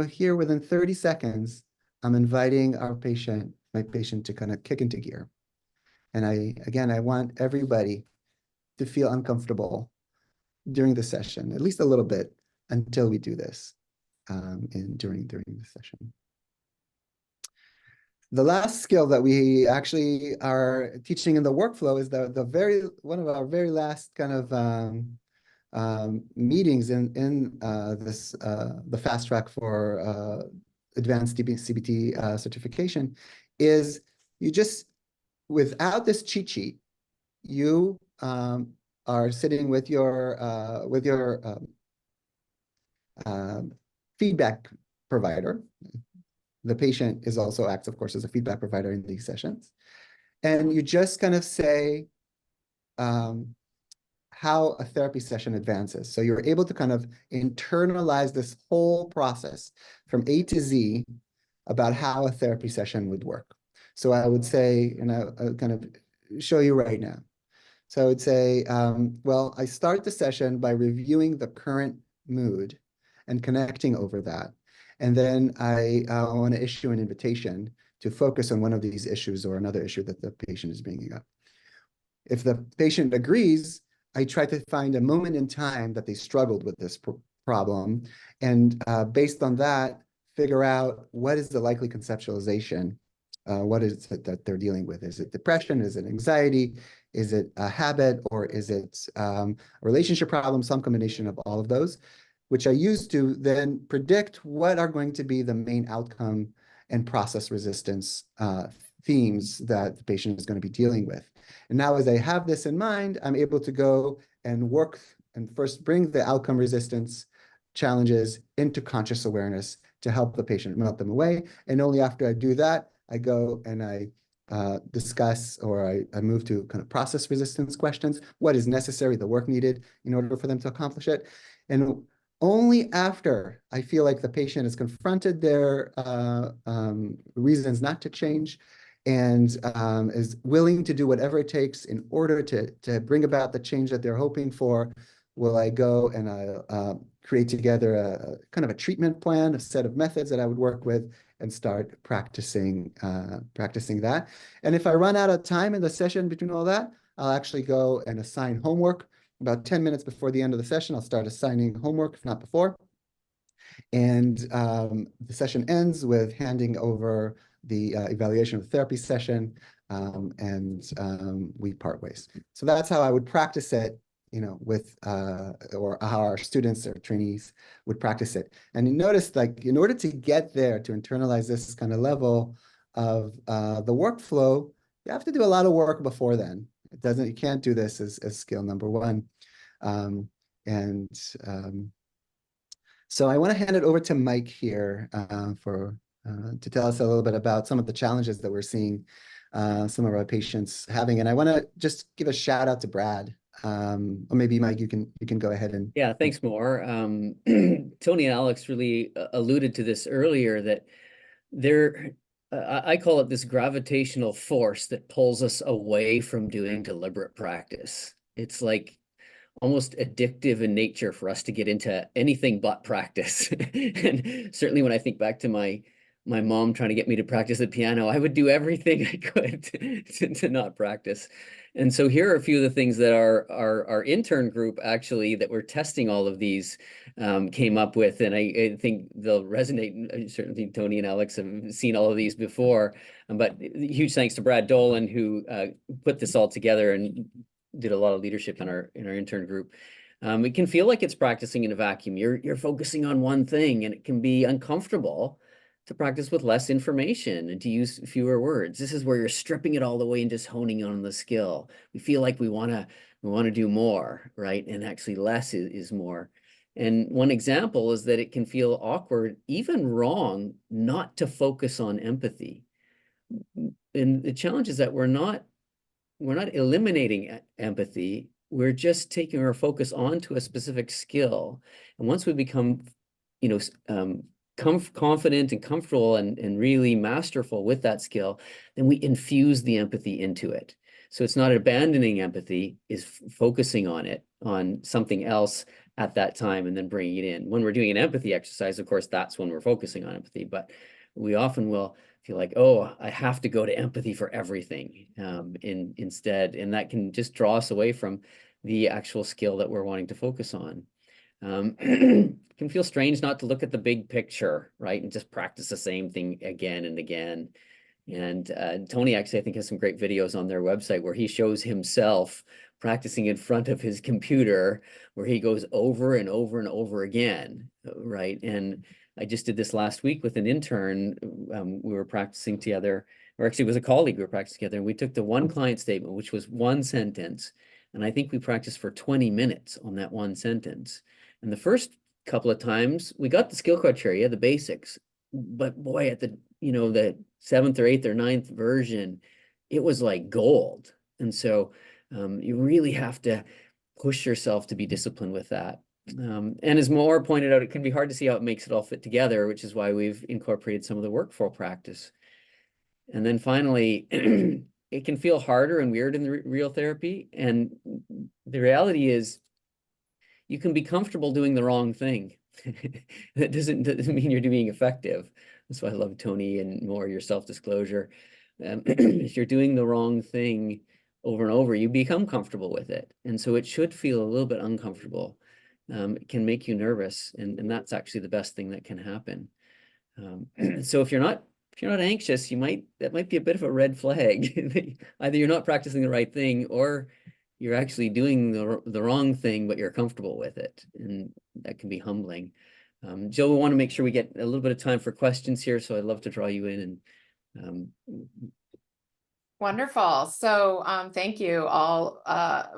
Speaker 2: here within 30 seconds, I'm inviting my patient to kind of kick into gear. And I want everybody to feel uncomfortable during the session, at least a little bit, until we do this during the session. The last skill that we actually are teaching in the workflow is one of our very last kind of meetings in the fast track for advanced CBT certification is you just, without this cheat sheet, you are sitting with your feedback provider. The patient acts, of course, as a feedback provider in these sessions. And you just kind of say how a therapy session advances. So you're able to kind of internalize this whole process from A to Z about how a therapy session would work. So I would say, and I'll kind of show you right now. So I would say, well, I start the session by reviewing the current mood and connecting over that. And then I want to issue an invitation to focus on one of these issues or another issue that the patient is bringing up. If the patient agrees, I try to find a moment in time that they struggled with this problem. And based on that, figure out what is the likely conceptualization. What is it that they're dealing with? Is it depression? Is it anxiety? Is it a habit? Or is it a relationship problem? Some combination of all of those, which I use to then predict what are going to be the main outcome and process resistance themes that the patient is going to be dealing with. And now as I have this in mind, I'm able to go and work and first bring the outcome resistance challenges into conscious awareness to help the patient melt them away. And only after I do that, I go and I discuss, or I move to kind of process resistance questions. What is necessary, the work needed in order for them to accomplish it? And only after I feel like the patient has confronted their reasons not to change and is willing to do whatever it takes in order to bring about the change that they're hoping for, will I go and I'll create together a kind of a treatment plan, a set of methods that I would work with, and start practicing that. And if I run out of time in the session between all that, I'll actually go and assign homework. About 10 minutes before the end of the session, I'll start assigning homework, if not before. And the session ends with handing over the evaluation of the therapy session, and we part ways. So that's how I would practice it, with, or how our students or trainees would practice it. And you notice, like, in order to get there, to internalize this kind of level of the workflow, you have to do a lot of work before then. You can't do this as skill number one. So I want to hand it over to Mike here to tell us a little bit about some of the challenges that we're seeing some of our patients having. And I want to just give a shout out to Brad. Or maybe Mike, you can go ahead and.
Speaker 3: Yeah, thanks, Maor. Tony and Alex really alluded to this earlier, that I call it this gravitational force that pulls us away from doing deliberate practice. It's like almost addictive in nature for us to get into anything but practice. And certainly when I think back to my mom trying to get me to practice the piano, I would do everything I could to not practice. And so here are a few of the things that our intern group actually, that we're testing all of these, came up with. And I think they'll resonate. Certainly Tony and Alex have seen all of these before, but huge thanks to Brad Dolan, who put this all together and did a lot of leadership in our intern group. It can feel like it's practicing in a vacuum. You're focusing on one thing, and it can be uncomfortable to practice with less information and to use fewer words. This is where you're stripping it all away and just honing on the skill. We feel like we want to do more, right? And actually less is more. And one example is that it can feel awkward, even wrong, not to focus on empathy. And the challenge is that we're not eliminating empathy. We're just taking our focus onto a specific skill. And once we become, confident and comfortable and really masterful with that skill, then we infuse the empathy into it. So it's not abandoning empathy, is focusing on it, on something else at that time, and then bringing it in. When we're doing an empathy exercise, of course, that's when we're focusing on empathy, but we often will feel like, oh, I have to go to empathy for everything instead. And that can just draw us away from the actual skill that we're wanting to focus on. It can feel strange not to look at the big picture, right? And just practice the same thing again and again. And Tony actually, I think, has some great videos on their website where he shows himself practicing in front of his computer, where he goes over and over and over again, right? And I just did this last week with an intern. We were practicing together, or actually it was a colleague we were practicing together, and we took the one client statement, which was one sentence, and I think we practiced for 20 minutes on that one sentence. And the first couple of times, we got the skill criteria, the basics, but boy, at the the 7th or 8th or 9th version, it was like gold. And so you really have to push yourself to be disciplined with that. And as Maor pointed out, it can be hard to see how it makes it all fit together, which is why we've incorporated some of the workflow practice. And then finally, it can feel harder and weird in the real therapy. And the reality is, you can be comfortable doing the wrong thing. That doesn't mean you're being effective. That's why I love Tony and Maor, your self-disclosure. If you're doing the wrong thing over and over, you become comfortable with it. And so it should feel a little bit uncomfortable. It can make you nervous, and that's actually the best thing that can happen. So if you're not anxious, that might be a bit of a red flag. Either you're not practicing the right thing, or you're actually doing the wrong thing, but you're comfortable with it, and that can be humbling. Jill, we want to make sure we get a little bit of time for questions here, so I'd love to draw you in. And
Speaker 1: wonderful. So thank you all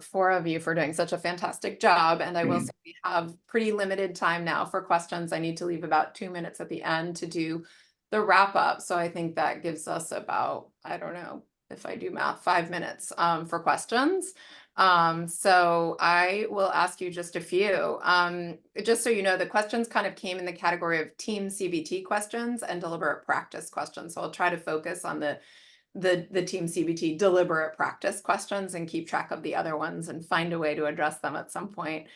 Speaker 1: 4 of you for doing such a fantastic job. And I will say we have pretty limited time now for questions. I need to leave about 2 minutes at the end to do the wrap up. So I think that gives us about, I don't know if I do math, 5 minutes for questions. So I will ask you just a few. Just so you know, the questions kind of came in the category of team CBT questions and deliberate practice questions. So I'll try to focus on the team CBT deliberate practice questions and keep track of the other ones and find a way to address them at some point.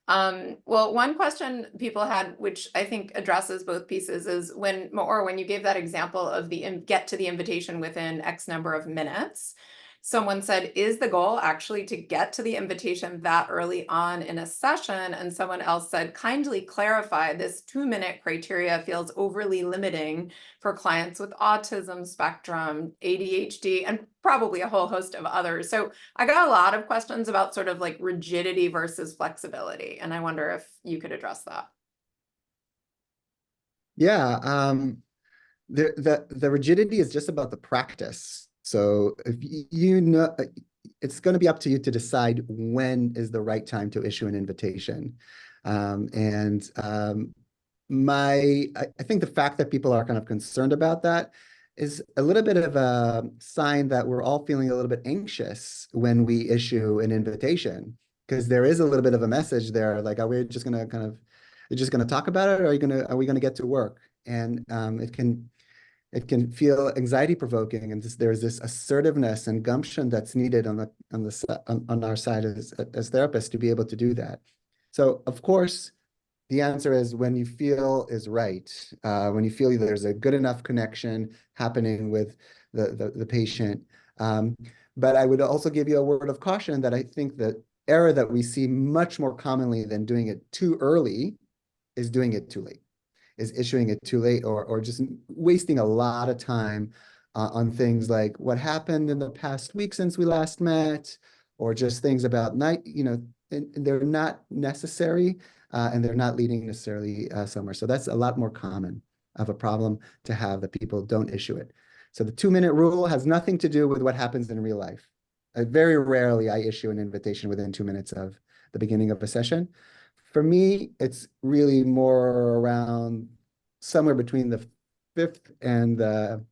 Speaker 1: Well, one question people had, which I think addresses both pieces, is when you gave that example of the get to the invitation within X number of minutes, someone said, is the goal actually to get to the invitation that early on in a session? And someone else said, kindly clarify, this 2-minute criteria feels overly limiting for clients with autism spectrum, ADHD, and probably a whole host of others. So I got a lot of questions about sort of like rigidity versus flexibility. And I wonder if you could address that.
Speaker 2: Yeah, the rigidity is just about the practice. So if it's going to be up to you to decide when is the right time to issue an invitation. I think the fact that people are kind of concerned about that is a little bit of a sign that we're all feeling a little bit anxious when we issue an invitation, because there is a little bit of a message there, like, are we just going to you're just going to talk about it, or are we going to get to work? And it can feel anxiety provoking, and there's this assertiveness and gumption that's needed on our side as therapists to be able to do that. So of course, the answer is when you feel is right, when you feel there's a good enough connection happening with the patient. But I would also give you a word of caution that I think the error that we see much more commonly than doing it too early is doing it too late, is issuing it too late, or just wasting a lot of time on things like what happened in the past week since we last met, or just things about night, and they're not necessary. And they're not leading necessarily somewhere. So that's a lot more common of a problem to have, that people don't issue it. So the 2-minute rule has nothing to do with what happens in real life. Very rarely I issue an invitation within 2 minutes of the beginning of a session. For me, it's really more around somewhere between the 5th and the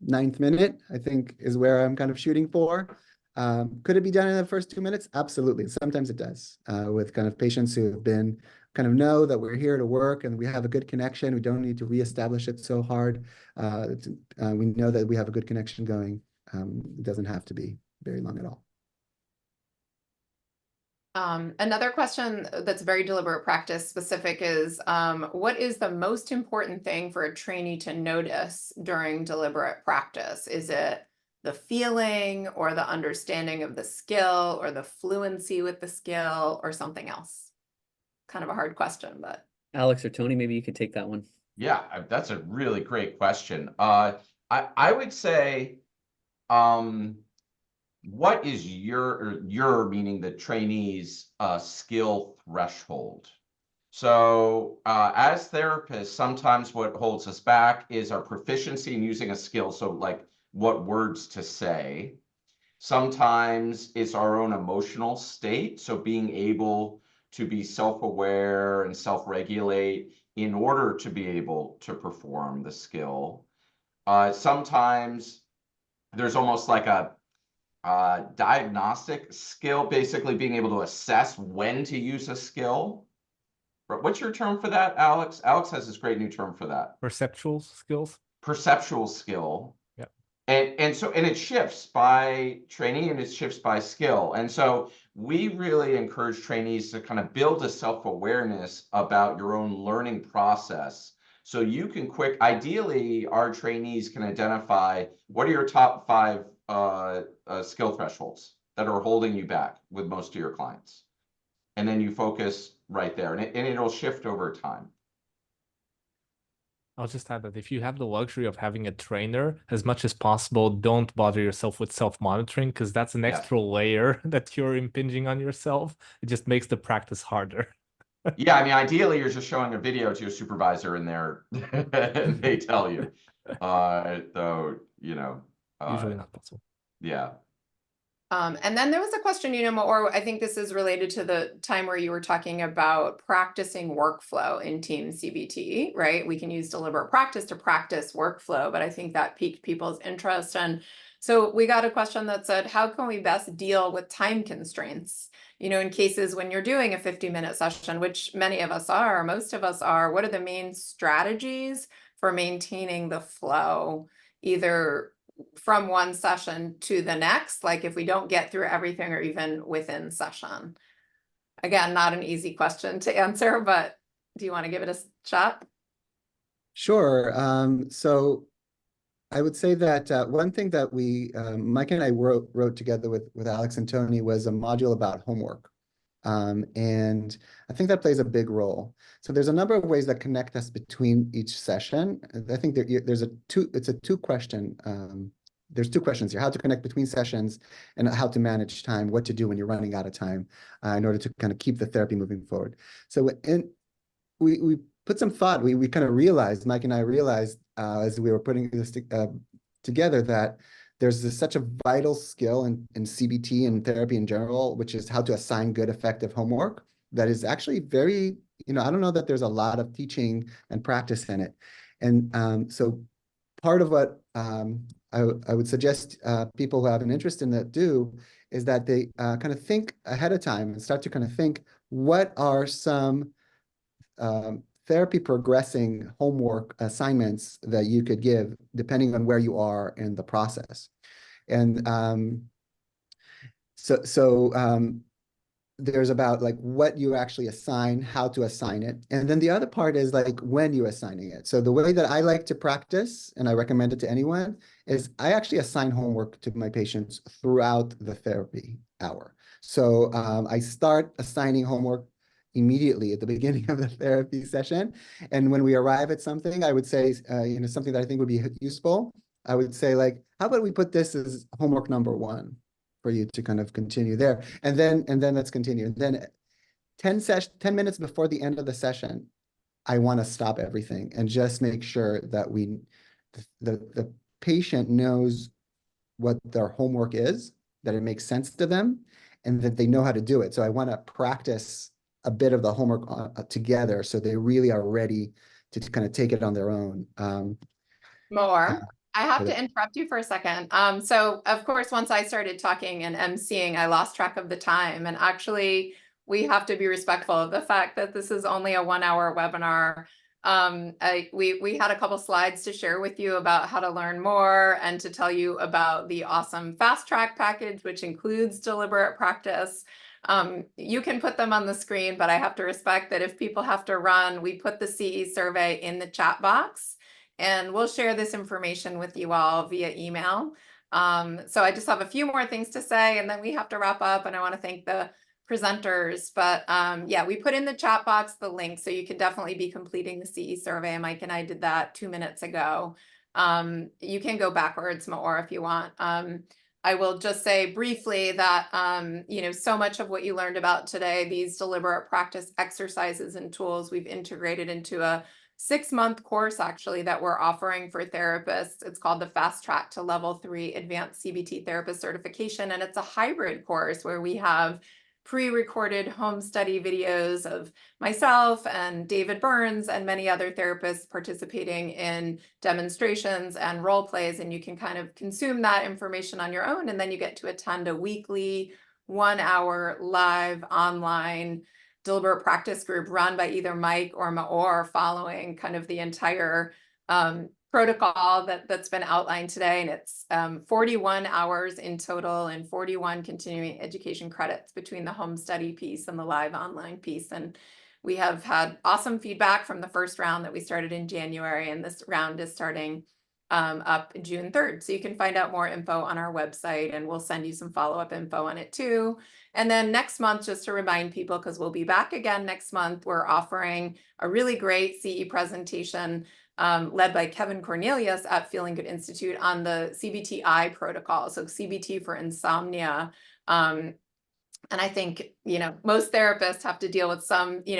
Speaker 2: 9th minute, I think, is where I'm kind of shooting for. Could it be done in the first 2 minutes? Absolutely. Sometimes it does, with kind of patients who have been know that we're here to work and we have a good connection. We don't need to reestablish it so hard. We know that we have a good connection going. It doesn't have to be very long at all.
Speaker 1: Another question that's very deliberate practice specific is, what is the most important thing for a trainee to notice during deliberate practice? Is it the feeling or the understanding of the skill or the fluency with the skill or something else? Kind of a hard question, but.
Speaker 3: Alex or Tony, maybe you could take that one.
Speaker 4: Yeah, that's a really great question. I would say, what is your meaning the trainee's skill threshold? So as therapists, sometimes what holds us back is our proficiency in using a skill. So like what words to say. Sometimes it's our own emotional state. So being able to be self-aware and self-regulate in order to be able to perform the skill. Sometimes there's almost like a diagnostic skill, basically being able to assess when to use a skill. What's your term for that, Alex? Alex has this great new term for that.
Speaker 5: Perceptual skills.
Speaker 4: Perceptual skill.
Speaker 5: Yeah.
Speaker 4: And it shifts by trainee and it shifts by skill. And so we really encourage trainees to kind of build a self-awareness about your own learning process. So you can ideally our trainees can identify what are your top 5 skill thresholds that are holding you back with most of your clients. And then you focus right there, and it'll shift over time.
Speaker 5: I'll just add that if you have the luxury of having a trainer, as much as possible, don't bother yourself with self-monitoring, because that's an extra layer that you're impinging on yourself. It just makes the practice harder.
Speaker 4: Yeah, I mean, ideally, you're just showing a video to your supervisor and and they tell you. Though,
Speaker 5: usually not possible.
Speaker 4: Yeah.
Speaker 1: And then there was a question, Maor, I think this is related to the time where you were talking about practicing workflow in team CBT, right? We can use deliberate practice to practice workflow, but I think that piqued people's interest. And so we got a question that said, how can we best deal with time constraints? In cases when you're doing a 50-minute session, which many of us are, most of us are, what are the main strategies for maintaining the flow, either from one session to the next, like if we don't get through everything or even within session? Again, not an easy question to answer, but do you want to give it a shot?
Speaker 2: Sure. So I would say that one thing that Mike and I wrote together with Alex and Tony was a module about homework. And I think that plays a big role. So there's a number of ways that connect us between each session. I think there's two questions here: how to connect between sessions and how to manage time, what to do when you're running out of time in order to kind of keep the therapy moving forward. So we put some thought, we kind of realized, Mike and I realized as we were putting this together, that there's such a vital skill in CBT and therapy in general, which is how to assign good, effective homework. That is actually very, I don't know that there's a lot of teaching and practice in it. And so part of what I would suggest people who have an interest in that is that they kind of think ahead of time and start to kind of think, what are some therapy progressing homework assignments that you could give depending on where you are in the process. And there's about like what you actually assign, how to assign it. And then the other part is like when you're assigning it. So the way that I like to practice, and I recommend it to anyone, is I actually assign homework to my patients throughout the therapy hour. So I start assigning homework immediately at the beginning of the therapy session. And when we arrive at something, I would say, something that I think would be useful, I would say like, how about we put this as homework number 1? For you to kind of continue there. And then let's continue. And then 10 minutes before the end of the session, I want to stop everything and just make sure that the patient knows what their homework is, that it makes sense to them, and that they know how to do it. So I want to practice a bit of the homework together so they really are ready to kind of take it on their own.
Speaker 1: Maor, I have to interrupt you for a second. So of course, once I started talking and emceeing, I lost track of the time. And actually, we have to be respectful of the fact that this is only a 1-hour webinar. We had a couple slides to share with you about how to learn more and to tell you about the awesome fast track package, which includes deliberate practice. You can put them on the screen, but I have to respect that if people have to run, we put the CE survey in the chat box. And we'll share this information with you all via email. So I just have a few more things to say, and then we have to wrap up. And I want to thank the presenters. But yeah, we put in the chat box the link, so you can definitely be completing the CE survey. Mike and I did that 2 minutes ago. You can go backwards, Maor, if you want. I will just say briefly that, so much of what you learned about today, these deliberate practice exercises and tools, we've integrated into a 6-month course actually that we're offering for therapists. It's called the Fast Track to Level 3 Advanced CBT Therapist Certification. And it's a hybrid course where we have pre-recorded home study videos of myself and David Burns and many other therapists participating in demonstrations and role plays. And you can kind of consume that information on your own. And then you get to attend a weekly 1-hour live online deliberate practice group run by either Mike or Maor, following kind of the entire protocol that's been outlined today. And it's 41 hours in total and 41 continuing education credits between the home study piece and the live online piece. And we have had awesome feedback from the first round that we started in January, and this round is starting up June 3rd. So you can find out more info on our website, and we'll send you some follow-up info on it too. And then next month, just to remind people, because we'll be back again next month, we're offering a really great CE presentation led by Kevin Cornelius at Feeling Good Institute on the CBTI protocol. So CBT for insomnia. And I think, most therapists have to deal with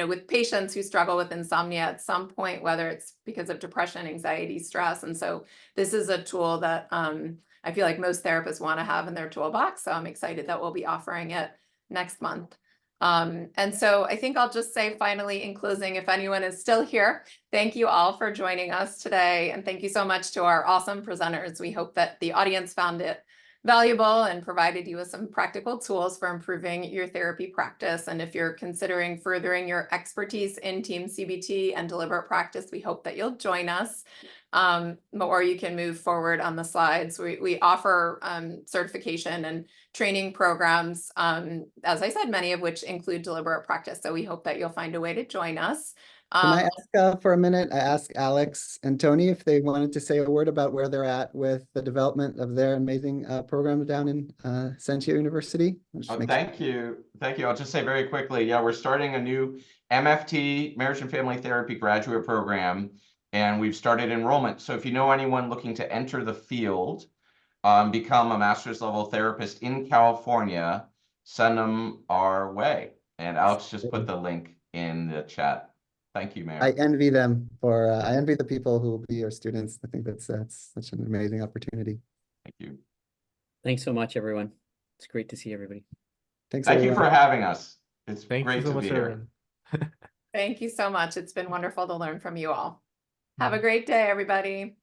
Speaker 1: with patients who struggle with insomnia at some point, whether it's because of depression, anxiety, stress. And so this is a tool that I feel like most therapists want to have in their toolbox. So I'm excited that we'll be offering it next month. And so I think I'll just say finally in closing, if anyone is still here, thank you all for joining us today. And thank you so much to our awesome presenters. We hope that the audience found it valuable and provided you with some practical tools for improving your therapy practice. And if you're considering furthering your expertise in team CBT and deliberate practice, we hope that you'll join us. Or you can move forward on the slides. We offer certification and training programs, as I said, many of which include deliberate practice. So we hope that you'll find a way to join us.
Speaker 2: Can I ask for a minute? I asked Alex and Tony if they wanted to say a word about where they're at with the development of their amazing program down in Santia University.
Speaker 4: Thank you. Thank you. I'll just say very quickly, yeah, we're starting a new MFT, Marriage and Family Therapy graduate program, and we've started enrollment. So if you know anyone looking to enter the field, become a master's level therapist in California, send them our way. And Alex just put the link in the chat. Thank you, Mayor.
Speaker 2: I envy them I envy the people who will be your students. I think that's such an amazing opportunity.
Speaker 4: Thank you.
Speaker 3: Thanks so much, everyone. It's great to see everybody.
Speaker 2: Thanks.
Speaker 4: Thank you for having us. It's
Speaker 5: Thank
Speaker 4: great
Speaker 5: you so
Speaker 4: to
Speaker 5: much,
Speaker 4: be here.
Speaker 1: Thank you so much. It's been wonderful to learn from you all. Have a great day, everybody.